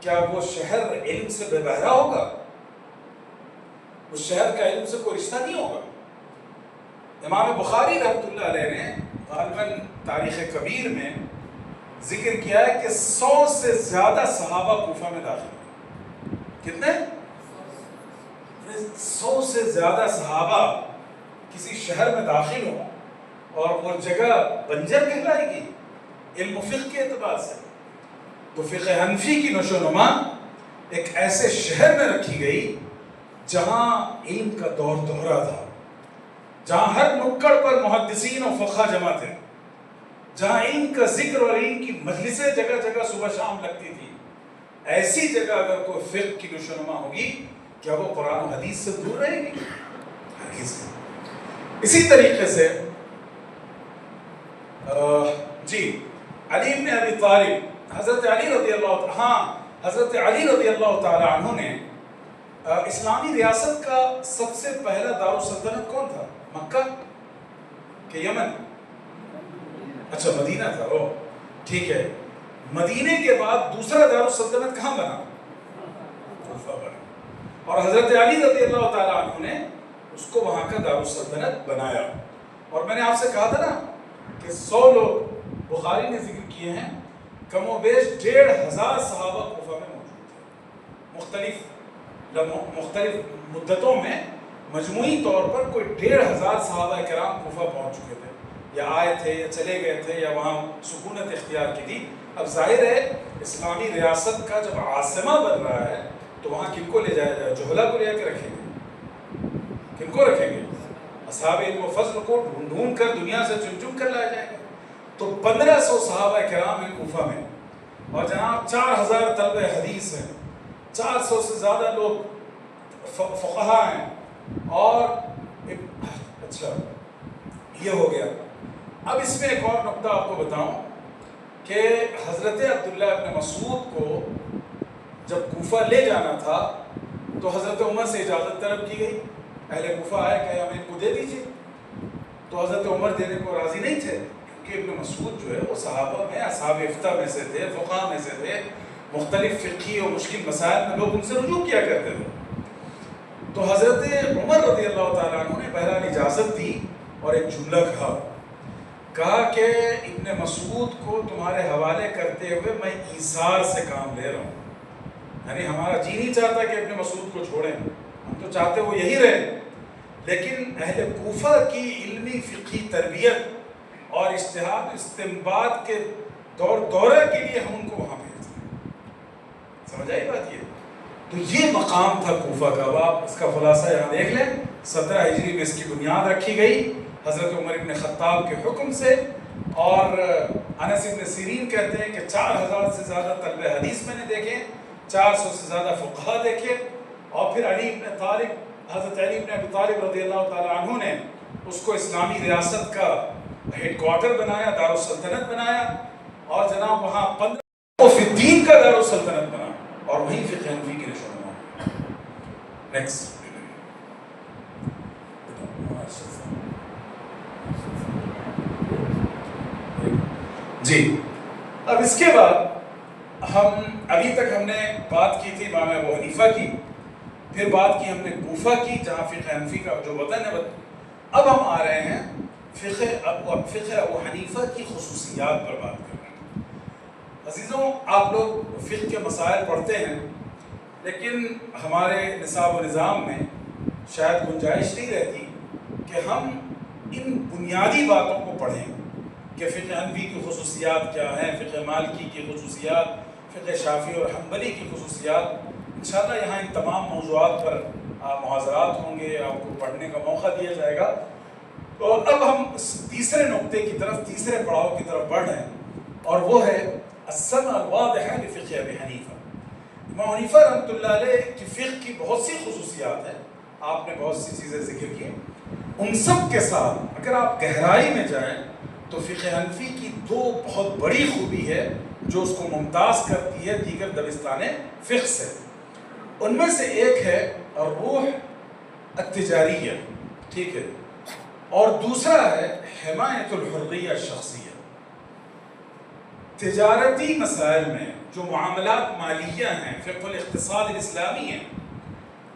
کیا وہ شہر علم سے بے بہرا ہوگا؟ اس شہر کا علم سے کوئی رشتہ نہیں ہوگا. امام بخاری رحمۃ اللہ علیہ نے غالباً تاریخ کبیر میں ذکر کیا ہے کہ 100 سے زیادہ صحابہ کوفہ میں داخل ہوئے. کتنے؟ 100 سے زیادہ صحابہ کسی شہر میں داخل ہوں اور وہ جگہ بنجر کہلائے گی علم و فقہ کے اعتبار سے. تو فقہ حنفی کی نشو و نما ایک ایسے شہر میں رکھی گئی جہاں علم کا دور دہرا تھا، جہاں ہر نکڑ پر محدثین و فقہ جمع تھے، جہاں علم کا ذکر اور علم کی مجلسیں جگہ جگہ صبح شام لگتی تھی. ایسی جگہ اگر کوئی فقہ کی نشو و نما ہوگی کیا وہ قرآن و حدیث سے دور رہے گی؟ حدیث سے. اسی طریقے سے علی ابن ابی طالب، حضرت علی رضی اللہ تعالی عنہ نے اسلامی ریاست کا سب سے پہلا دارالسلطنت کون تھا؟ مکہ کہ یمن؟ اچھا مدینہ تھا. وہ ٹھیک ہے. مدینے کے بعد دوسرا دارالسلطنت کہاں بنا؟ کوفہ بنا. اور حضرت علی رضی اللہ تعالیٰ عنہ نے اس کو وہاں کا دارالسلطنت بنایا. اور میں نے آپ سے کہا تھا نا کہ 100 لوگ بخاری نے ذکر کیے ہیں، کم و بیش 1500 صحابہ کوفہ میں موجود تھے. مختلف مدتوں میں مجموعی طور پر کوئی 1500 صحابہ کرام کوفہ پہنچ چکے تھے، یا آئے تھے یا چلے گئے تھے یا وہاں سکونت اختیار کی تھی. اب ظاہر ہے اسلامی ریاست کا جب عاصمہ بن رہا ہے تو وہاں کن کو لے جایا جائے؟ جہلا کو لے کے رکھیں گے؟ کن کو رکھیں گے؟ اصحاب علم و فضل کو ڈھونڈ کر دنیا سے چن کر لایا جائے گا. تو 1500 صحابہ کرام ہیں کوفہ میں، اور جہاں 4000 طلبہ حدیث ہیں، 400 سے زیادہ لوگ فقہا ہیں. اور اچھا یہ ہو گیا. اب اس میں ایک اور نقطہ آپ کو بتاؤں کہ حضرت عبداللہ ابن مسعود کو جب کوفہ لے جانا تھا تو حضرت عمر سے اجازت طلب کی گئی. اہل کوفہ آئے کہ ہم ان کو دے دیجیے، تو حضرت عمر دینے کو راضی نہیں تھے، کیونکہ ابن مسعود جو ہے وہ صحابہ میں اصحاب افتاء میں سے تھے، فقہا میں سے تھے. مختلف فقہی اور مشکل مسائل میں لوگ ان سے رجوع کیا کرتے تھے. تو حضرت عمر رضی اللہ تعالیٰ عنہ نے بہرحال اجازت دی اور ایک جملہ کہا کہ ابن مسعود کو تمہارے حوالے کرتے ہوئے میں ایثار سے کام لے رہا ہوں. یعنی ہمارا جی نہیں چاہتا کہ ابن مسعود کو چھوڑیں، ہم تو چاہتے وہ یہی رہے، لیکن اہل کوفہ کی علمی فقہی تربیت اور اجتہاد استنباط کے دورہ کے لیے ہم ان کو وہاں بھیجتے ہیں. سمجھ آئی بات؟ تو یہ مقام تھا کوفہ کا. اب آپ اس کا خلاصہ یہاں دیکھ لیں. 17 ہجری میں اس کی بنیاد رکھی گئی حضرت عمر ابن خطاب کے حکم سے. اور انس ابن سیرین کہتے ہیں کہ 4000 سے زیادہ طلبہ حدیث میں نے دیکھے، 400 سے زیادہ فقہا دیکھے. اور پھر علی ابن طالب، حضرت علی ابن ابی طالب رضی اللہ تعالی عنہ نے اس کو اسلامی ریاست کا ہیڈ کوارٹر بنایا، دارالسلطنت بنایا، اور جناب وہاں 15 فی الدین کا دارالسلطنت بنا، اور وہیں فقہ حنفی کی نشو نما۔ نیکسٹ جی، اب اس کے بعد ابھی تک ہم نے بات کی تھی امام ابو حنیفہ کی، پھر بات کی ہم نے کوفہ کی جہاں فقہ حنفی کا جو وطن ہے، اب ہم آ رہے ہیں فقہ ابو حنیفہ کی خصوصیات پر بات کر رہے ہیں۔ عزیزوں، آپ لوگ فقہ کے مسائل پڑھتے ہیں، لیکن ہمارے نصاب و نظام میں شاید گنجائش نہیں رہتی کہ ہم ان بنیادی باتوں کو پڑھیں کہ فقہ حنفی کی خصوصیات کیا ہیں، فقہ مالکی کی خصوصیات، فقہ شافعی اور حنبلی کی خصوصیات۔ انشاءاللہ یہاں ان تمام موضوعات پر محاضرات ہوں گے، آپ کو پڑھنے کا موقع دیا جائے گا۔ اور اب ہم تیسرے نقطے کی طرف، تیسرے پڑاؤ کی طرف بڑھ رہے ہیں، اور وہ ہے السمع الواضح لفقہ ابی حنیفہ۔ امام حنیفہ رحمۃ اللہ علیہ کی فقہ کی بہت سی خصوصیات ہیں، آپ نے بہت سی چیزیں ذکر کی، ان سب کے ساتھ اگر آپ گہرائی میں جائیں تو فقہ حنفی کی دو بہت بڑی خوبی ہے جو اس کو ممتاز کرتی ہے دیگر دبستان فقہ سے۔ ان میں سے ایک ہے الروح التجاریہ، ٹھیک ہے، اور دوسرا ہے حمایت الحریہ الشخصیہ۔ تجارتی مسائل میں جو معاملات مالیہ ہیں، فقہ الاقتصاد الاسلامی ہے،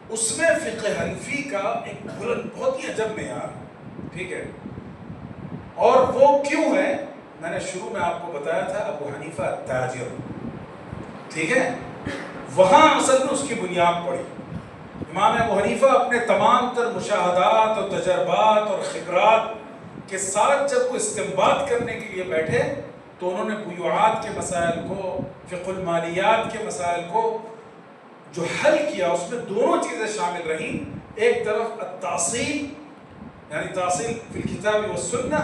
اس میں فقہ حنفی کا ایک بہت ہی عجب معیار ہے، ٹھیک ہے، اور وہ کیوں ہے؟ میں نے شروع میں آپ کو بتایا تھا ابو حنیفہ تاجر، ٹھیک ہے، وہاں اصل میں اس کی بنیاد پڑی۔ امام ابو حنیفہ اپنے تمام تر مشاہدات اور تجربات اور خبرات کے ساتھ جب وہ استنباط کرنے کے لیے بیٹھے تو انہوں نے بیوعات کے مسائل کو، فقہ المالیات کے مسائل کو جو حل کیا، اس میں دونوں چیزیں شامل رہیں۔ ایک طرف التاصیل یعنی تاصیل فی الکتاب والسنہ،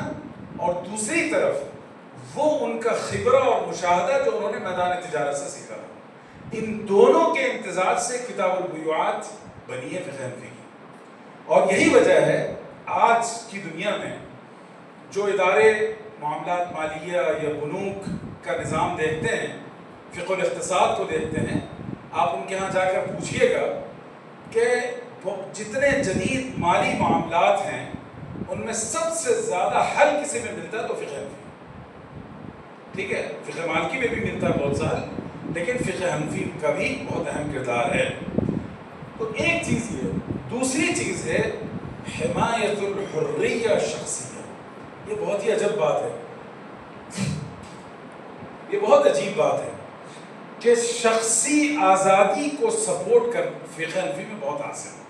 اور دوسری طرف وہ ان کا خبرہ اور مشاہدہ جو انہوں نے میدان تجارت سے سیکھا۔ ان دونوں کے امتزاج سے کتاب البیوعات بنی ہے فقہ حنفی کی، اور یہی وجہ ہے آج کی دنیا میں جو ادارے معاملات مالیہ یا بنوک کا نظام دیکھتے ہیں، فقہ الاقتصاد کو دیکھتے ہیں، آپ ان کے ہاں جا کر پوچھئے گا کہ جتنے جدید مالی معاملات ہیں ان میں سب سے زیادہ حل کسی میں ملتا ہے تو فقہ حنفی، ٹھیک ہے، فقہ مالکی میں بھی ملتا ہے بہت سا حل، لیکن فقہ حنفی کا بھی بہت اہم کردار ہے۔ تو ایک چیز یہ، دوسری چیز ہے حمایت الحریہ الشخصیہ۔ یہ بہت ہی عجب بات ہے، یہ بہت عجیب بات ہے کہ شخصی آزادی کو سپورٹ کر فقہ حنفی میں بہت حاصل ہے،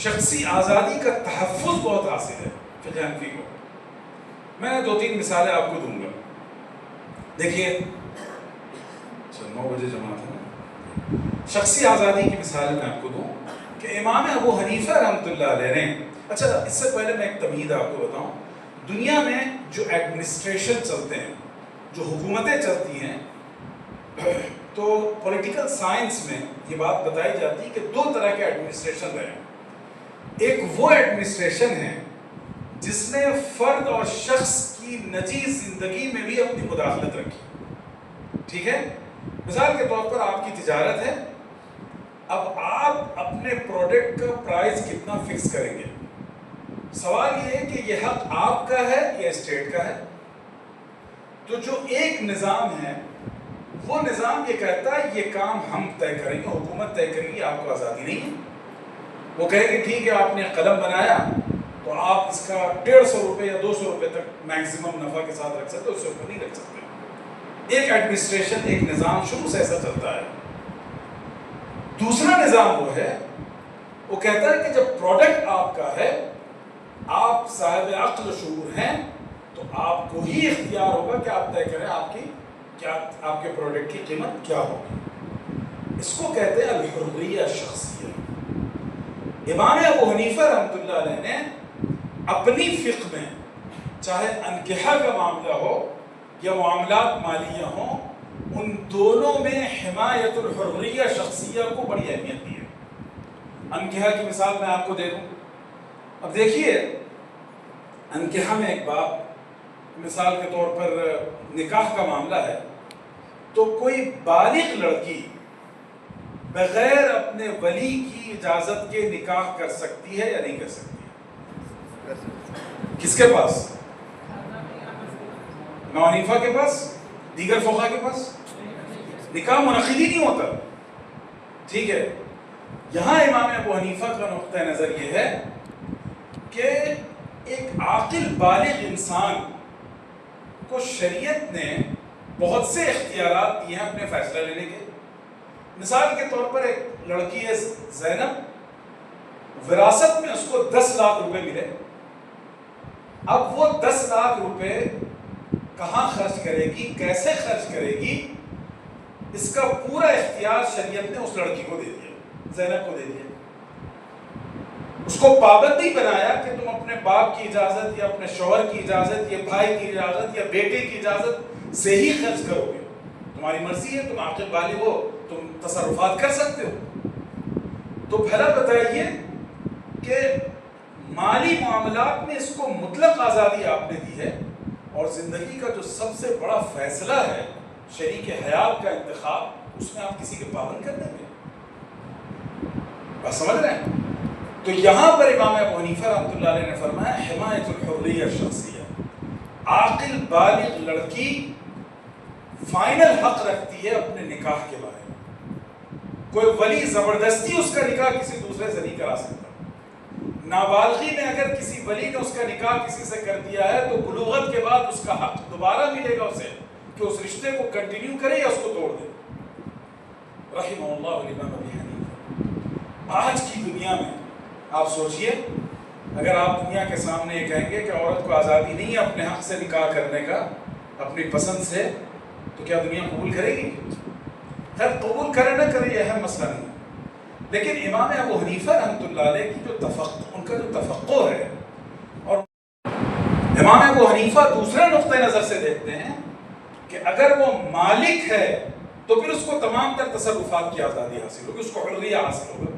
شخصی آزادی کا تحفظ بہت حاصل ہے فقہ حنفی کو۔ میں 2-3 مثالیں آپ کو دوں گا۔ دیکھیے 9 بجے جماعت ہے، شخصی آزادی کی مثال میں آپ کو دوں کہ امام ابو حنیفہ رحمۃ اللہ علیہ نے، اچھا اس سے پہلے میں ایک تمہید آپ کو بتاؤں، دنیا میں جو ایڈمنسٹریشن چلتے ہیں، جو حکومتیں چلتی ہیں، تو پولیٹیکل سائنس میں یہ بات بتائی جاتی ہے کہ 2 طرح کے ایڈمنسٹریشن رہے ہیں۔ ایک وہ ایڈمنسٹریشن ہے جس نے فرد اور شخص کی نجی زندگی میں بھی اپنی مداخلت رکھی، ٹھیک ہے، مثال کے طور پر آپ کی تجارت ہے، اب آپ اپنے پروڈکٹ کا پرائز کتنا فکس کریں گے؟ سوال یہ ہے کہ یہ حق آپ کا ہے یا اسٹیٹ کا ہے؟ تو جو ایک نظام ہے وہ نظام یہ کہتا ہے یہ کام ہم طے کریں گے، حکومت طے کرے گی، آپ کو آزادی نہیں ہے۔ وہ کہے کہ ٹھیک ہے آپ نے قلم بنایا تو آپ اس کا 150 روپے یا 200 روپے تک میکسیمم نفع کے ساتھ رکھ سکتے، اس سے اوپر نہیں رکھ سکتے۔ ایک ایڈمنسٹریشن، ایک نظام شروع سے ایسا چلتا ہے۔ دوسرا نظام وہ ہے، وہ کہتا ہے کہ جب پروڈکٹ آپ کا ہے، آپ صاحب عقل و شعور ہیں، تو آپ کو ہی اختیار ہوگا کہ آپ طے کریں آپ کے پروڈکٹ کی قیمت کیا ہوگی۔ اس کو کہتے ہیں الحریہ الشخصیہ۔ امام ابو حنیفہ رحمۃ اللہ علیہ نے اپنی فقہ میں، چاہے انکحہ کا معاملہ ہو یا معاملات مالیہ ہوں، ان دونوں میں حمایت الحریہ شخصیہ کو بڑی اہمیت دی ہے۔ انکحہ کی مثال میں آپ کو دے دوں، اب دیکھیے انکحہ میں ایک باپ، مثال کے طور پر نکاح کا معاملہ ہے، تو کوئی بالغ لڑکی بغیر اپنے ولی کی اجازت کے نکاح کر سکتی ہے یا نہیں کر سکتی؟ کس کے پاس؟ امام حنیفہ کے پاس، دیگر فقہا کے پاس نکاح منعقد ہی نہیں ہوتا. ٹھیک ہے، یہاں امام ابو حنیفہ کا نقطہ نظر یہ ہے کہ ایک عاقل بالغ انسان کو شریعت نے بہت سے اختیارات دیے ہیں اپنے فیصلہ لینے کے. مثال کے طور پر ایک لڑکی ہے زینب، وراثت میں اس کو 10 لاکھ روپے ملے. اب وہ 10 لاکھ روپے کہاں خرچ کرے گی، کیسے خرچ کرے گی، اس کا پورا اختیار شریعت نے اس لڑکی کو دے دیا، زینب کو دے دیا. اس کو پابند نہیں بنایا کہ تم اپنے باپ کی اجازت یا اپنے شوہر کی اجازت یا بھائی کی اجازت یا بیٹے کی اجازت سے ہی خرچ کرو گے. تمہاری مرضی ہے، تم عاقل بالغ ہو، تم تصرفات کر سکتے ہو. تو بھلا بتائیے کہ مالی معاملات میں اس کو مطلق آزادی آپ نے دی ہے، اور زندگی کا جو سب سے بڑا فیصلہ ہے شریک حیات کا انتخاب، اس میں آپ کسی کے پابند کر دیں گے؟ بات سمجھ رہے ہیں؟ تو یہاں پر امام ابو حنیفہ رحمۃ اللہ علیہ نے فرمایا حمایت الحریہ الشخصیہ، عاقل بالغ لڑکی فائنل حق رکھتی ہے اپنے نکاح کے بارے میں. کوئی ولی زبردستی اس کا نکاح کسی دوسرے سے نہیں کرا سکتا. نابالغی میں اگر کسی ولی نے اس کا نکاح کسی سے کر دیا ہے تو بلوغت کے بعد اس کا حق دوبارہ ملے گا اسے کہ اس رشتے کو کنٹینیو کرے یا اس کو توڑ دے. رحمہ اللہ الامام ابی حنیفہ. آج کی دنیا میں آپ سوچئے، اگر آپ دنیا کے سامنے یہ کہیں گے کہ عورت کو آزادی نہیں ہے اپنے حق سے نکاح کرنے کا، اپنی پسند سے، تو کیا دنیا قبول کرے گی؟ خیر قبول کرے نہ کرے یہ اہم مسئلہ نہیں، لیکن امام ابو حنیفہ رحمۃ اللہ علیہ کی جو ان کا جو تفقہ ہے، اور امام ابو حنیفہ دوسرے نقطہ نظر سے دیکھتے ہیں کہ اگر وہ مالک ہے تو پھر اس کو تمام تر تصرفات کی آزادی حاصل ہوگی، اس کو حریہ حاصل ہوگا.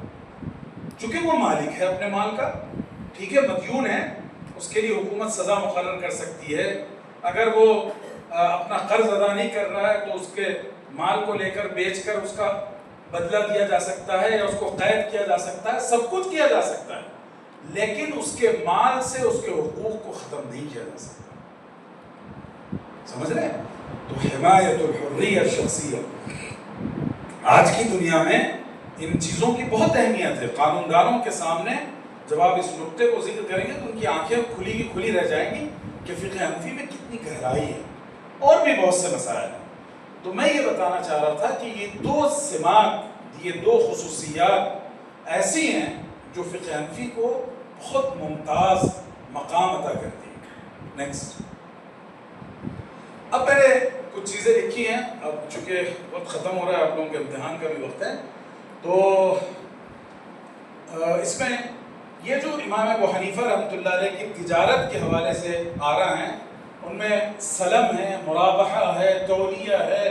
چونکہ وہ مالک ہے اپنے مال کا. ٹھیک ہے، مدیون ہے، اس کے لیے حکومت سزا مقرر کر سکتی ہے. اگر وہ اپنا قرض ادا نہیں کر رہا ہے تو اس کے مال کو لے کر بیچ کر اس کا بدلہ دیا جا سکتا ہے یا اس کو قید کیا جا سکتا ہے، سب کچھ کیا جا سکتا ہے، لیکن اس کے مال سے اس کے حقوق کو ختم نہیں کیا جا سکتا. سمجھ رہے ہیں؟ تو حمایت الحریہ الشخصیہ آج کی دنیا میں ان چیزوں کی بہت اہمیت ہے. قانون دانوں کے سامنے جب آپ اس نقطے کو ذکر کریں گے تو ان کی آنکھیں کھلی کی کھلی رہ جائیں گی کہ فقہ حنفی میں کتنی گہرائی ہے، اور بھی بہت سے مسائل ہیں. تو میں یہ بتانا چاہ رہا تھا کہ یہ دو سمات، یہ دو خصوصیات ایسی ہیں جو فقہ حنفی کو بہت ممتاز مقام عطا کرتی ہیں. نیکسٹ. اب میں نے کچھ چیزیں لکھی ہیں، اب چونکہ وقت ختم ہو رہا ہے، آپ لوگوں کے امتحان کا بھی وقت ہے، تو اس میں یہ جو امام ابو حنیفہ رحمۃ اللہ علیہ کی تجارت کے حوالے سے آراء ہیں، ان میں سلم ہے، مرابحہ ہے، تولیہ ہے،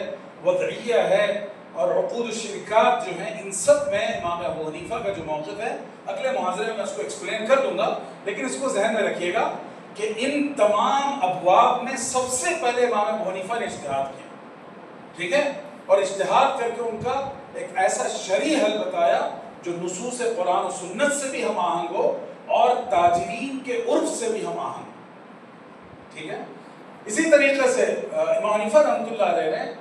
وضعیہ ہے، اور عقود الشرکات جو ہیں، ان سب میں امام ابو حنیفہ کا جو موقف ہے، اگلے محاضرے میں اس کو ایکسپلین کر دوں گا، لیکن اس کو ذہن میں رکھیے گا کہ ان تمام ابواب میں سب سے پہلے امام ابو حنیفہ نے اجتہاد کیا. ٹھیک ہے، اور اجتہاد کر کے ان کا ایک ایسا شرعی حل بتایا جو نصوص قرآن و سنت سے بھی ہم آہنگ ہو اور تاجرین کے عرف سے بھی ہم آہنگ. ٹھیک ہے، اسی طریقے سے امام حنیفہ رحمۃ اللہ علیہ نے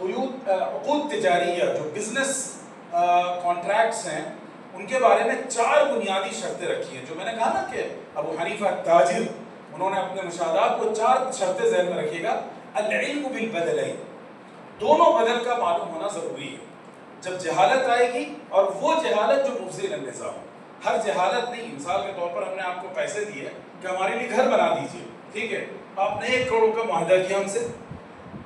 عقود تجاریہ جو بزنس کانٹریکٹس ہیں ان کے بارے میں 4 بنیادی شرطیں رکھی ہیں. جو میں نے کہا نا کہ ابو حنیفہ تاجر، انہوں نے اپنے مشاہدات کو 4 شرطیں ذہن میں رکھیے گا. العلم بالبدلین، دونوں بدل کا معلوم ہونا ضروری ہے. جب جہالت آئے گی، اور وہ جہالت جو مفضی للنظام، ہر جہالت نہیں. مثال کے طور پر ہم نے آپ کو پیسے دیے کہ ہمارے لیے گھر بنا دیجیے، ٹھیک ہے، آپ نے 1 کروڑ کا معاہدہ کیا ہم سے،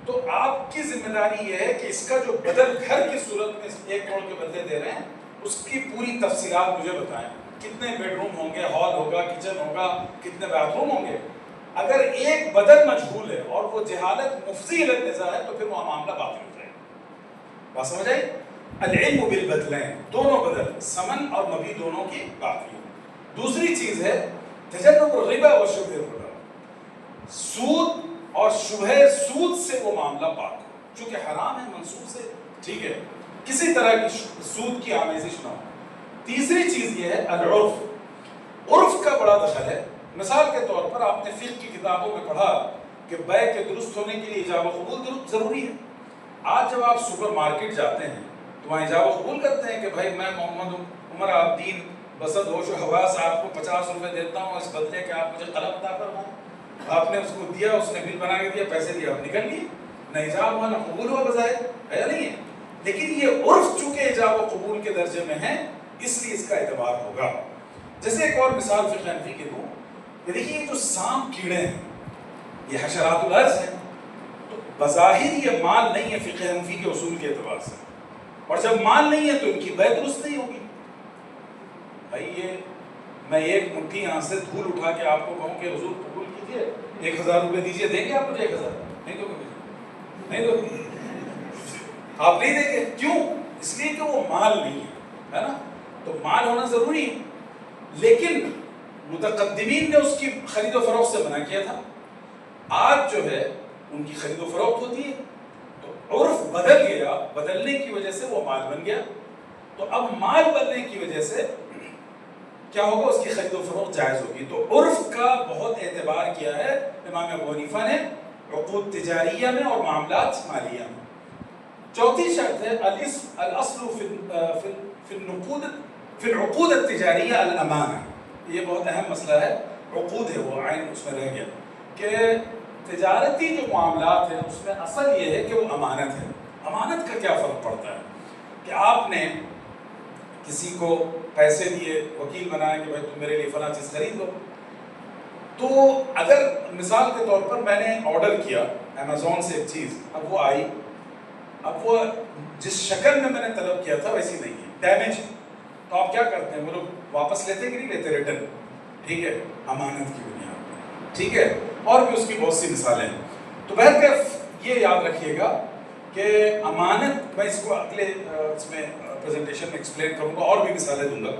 تو آپ کی ذمہ داری یہ ہے کہ اس کا جو بدل گھر کی صورت میں 1 کروڑ کے بدلے دے رہے ہیں، اس کی پوری تفصیلات مجھے بتائیں. کتنے بیڈ روم ہوں گے، ہال ہوگا، کچن ہوگا، کتنے باتھ روم ہوں گے. اگر ایک بدل مجہول ہے اور وہ جہالت مفضی للنزاع ہے تو پھر وہ معاملہ باطل ہو جائے گا. بات سمجھ آئی؟ العلم بالبدلین، دونوں بدل، ثمن اور مبیع دونوں کی باطلی. دوسری چیز ہے تجنب الربا و شبہ الربا. سود اور شبہ سود سے وہ معاملہ پاک ہو، چونکہ حرام ہے منسوخ سے، ٹھیک ہے، کسی طرح کی سود کی آمیزش نہ ہو۔ تیسری چیز یہ ہے العرف، عرف کا بڑا دخل ہے۔ مثال کے طور پر آپ نے فقہ کی کتابوں میں پڑھا کہ بیع کے درست ہونے کے لیے ایجاب و قبول ضروری ہے۔ آج جب آپ سپر مارکیٹ جاتے ہیں تو وہاں ایجاب و قبول کرتے ہیں کہ بھائی میں محمد عمر عابدین بسد ہوش و حواس آپ کو 50 روپے دیتا ہوں اس بدلے کہ آپ مجھے قلم عطا فرمائیں۔ آپ نے اس کو دیا، اس نے بل بنا کے دیا، پیسے دیے، آپ نکل لیے، نہ ایجاب ہوا نہ قبول ہوا بظاہر، ہے یا نہیں ہے؟ لیکن یہ عرف چونکہ ایجاب و قبول کے درجے میں ہے اس لیے اس کا اعتبار ہوگا۔ جیسے ایک اور مثال فقہ حنفی کے دوں کہ دیکھیے جو سانپ کیڑے ہیں یہ حشرات الارض ہیں، تو بظاہر یہ مال نہیں ہے فقہ حنفی کے اصول کے اعتبار سے، اور جب مال نہیں ہے تو ان کی بیع درست نہیں ہوگی۔ بھائی یہ میں ایک مٹھی یہاں سے دھول اٹھا کے آپ کو کہوں کہ حضور قبول کیجئے 1000 روپے دیجئے، دیں گے آپ مجھے 1000؟ نہیں دو گے، نہیں دو گے، آپ نہیں دیں گے۔ کیوں؟ اس لیے کہ وہ مال نہیں ہے نا، تو مال ہونا ضروری ہے، لیکن متقدمین نے اس کی خرید و فروخت سے منع کیا تھا، آج جو ہے ان کی خرید و فروخت ہوتی ہے، تو عرف بدل گیا، بدلنے کی وجہ سے وہ مال بن گیا، تو اب مال بننے کی وجہ سے کیا ہوگا، اس کی خرید و فروخت جائز ہوگی۔ تو عرف کا بہت اعتبار کیا ہے امام ابو حنیفہ نے عقود تجاریہ میں اور معاملات مالیہ میں۔ چوتھی شرط ہے الاصل فی العقود التجاریہ الامانہ۔ یہ بہت اہم مسئلہ ہے، عقود ہے وہ عین اس میں رہ گیا کہ تجارتی جو معاملات ہیں اس میں اصل یہ ہے کہ وہ امانت ہے۔ امانت کا کیا فرق پڑتا ہے کہ آپ نے کسی کو پیسے دیے، وکیل بنایا کہ بھائی تم میرے لیے فلاں چیز خرید لو، تو اگر مثال کے طور پر میں نے آرڈر کیا امیزون سے ایک چیز، اب وہ آئی، اب وہ جس شکل میں نے طلب کیا تھا ویسی نہیں ہے، ڈیمیج ہے، تو آپ کیا کرتے ہیں، وہ لوگ واپس لیتے کہ نہیں لیتے، ریٹرن، ٹھیک ہے، امانت کی بنیاد پر، ٹھیک ہے، اور بھی اس کی بہت سی مثالیں ہیں۔ تو بہرکیف یہ یاد رکھیے گا کہ امانت، میں اس کو اگلے اس میں پریزنٹیشن میں ایکسپلین کروں گا اور بھی مثالیں دوں گا۔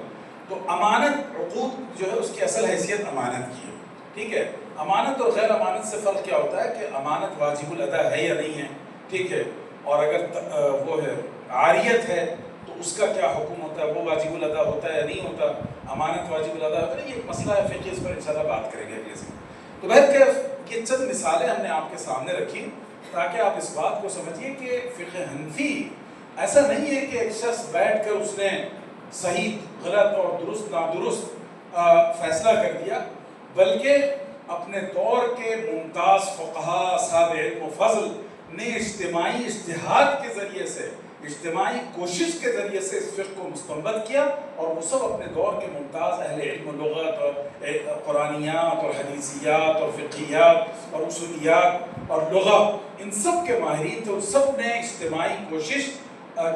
تو امانت عقود جو ہے اس کی اصل حیثیت امانت کی ہے، ٹھیک ہے۔ امانت اور غیر امانت سے فرق کیا ہوتا ہے کہ امانت واجب الادا ہے یا نہیں ہے، ٹھیک ہے، اور اگر وہ ہے عاریت ہے تو اس کا کیا حکم ہوتا ہے، وہ واجب الادا ہوتا ہے یا نہیں ہوتا، امانت واجب الادا ہوتا ہے، یہ ایک مسئلہ ہے فقہی، اس پر انشاءاللہ بات کریں گے اگلے سے۔ تو بہرکیف یہ چند مثالیں ہم نے آپ کے سامنے رکھی تاکہ آپ اس بات کو سمجھیے کہ فقہ حنفی ایسا نہیں ہے کہ ایک شخص بیٹھ کر اس نے صحیح غلط اور درست نادرست فیصلہ کر دیا، بلکہ اپنے دور کے ممتاز فقہا اصحاب علم و فضل نے اجتماعی اجتہاد کے ذریعے سے، اجتماعی کوشش کے ذریعے سے اس فقہ کو مستنبط کیا، اور وہ سب اپنے دور کے ممتاز اہل علم و لغت اور قرآنیات اور حدیثیات اور فقہیات اور اصولیات اور لغت، ان سب کے ماہرین تھے، ان سب نے اجتماعی کوشش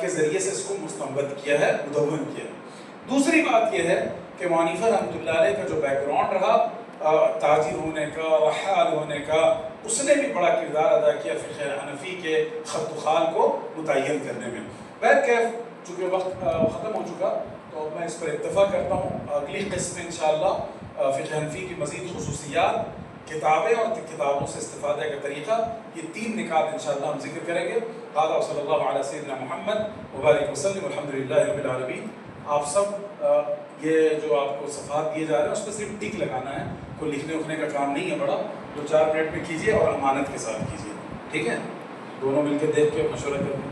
کے ذریعے سے اس کو مستنبط کیا ہے، مدون کیا ہے۔ دوسری بات یہ ہے کہ ابو حنیفہ رحمۃ اللہ علیہ کا جو بیک گراؤنڈ رہا تاجر ہونے کا، رحال ہونے کا، اس نے بھی بڑا کردار ادا کیا فقہ حنفی کے خط و خال کو متعین کرنے میں۔ بہرکیف چونکہ وقت ختم ہو چکا تو میں اس پر اتفاق کرتا ہوں، اگلی قسم میں انشاءاللہ فقہ حنفی کی مزید خصوصیات، کتابیں اور کتابوں سے استفادہ کا طریقہ، یہ 3 نکات انشاءاللہ ہم ذکر کریں گے۔ قال صلی اللہ علیہ سیدنا محمد وبارک وسلم، الحمدللہ رب العالمین۔ آپ سب یہ جو آپ کو صفحات دیے جا رہے ہیں اس پہ صرف ٹک لگانا ہے، کوئی لکھنے اکھنے کا کام نہیں ہے بڑا، 2-4 منٹ میں کیجیے اور امانت کے ساتھ کیجیے، ٹھیک ہے، دونوں مل کے دیکھ کے مشورہ کریں۔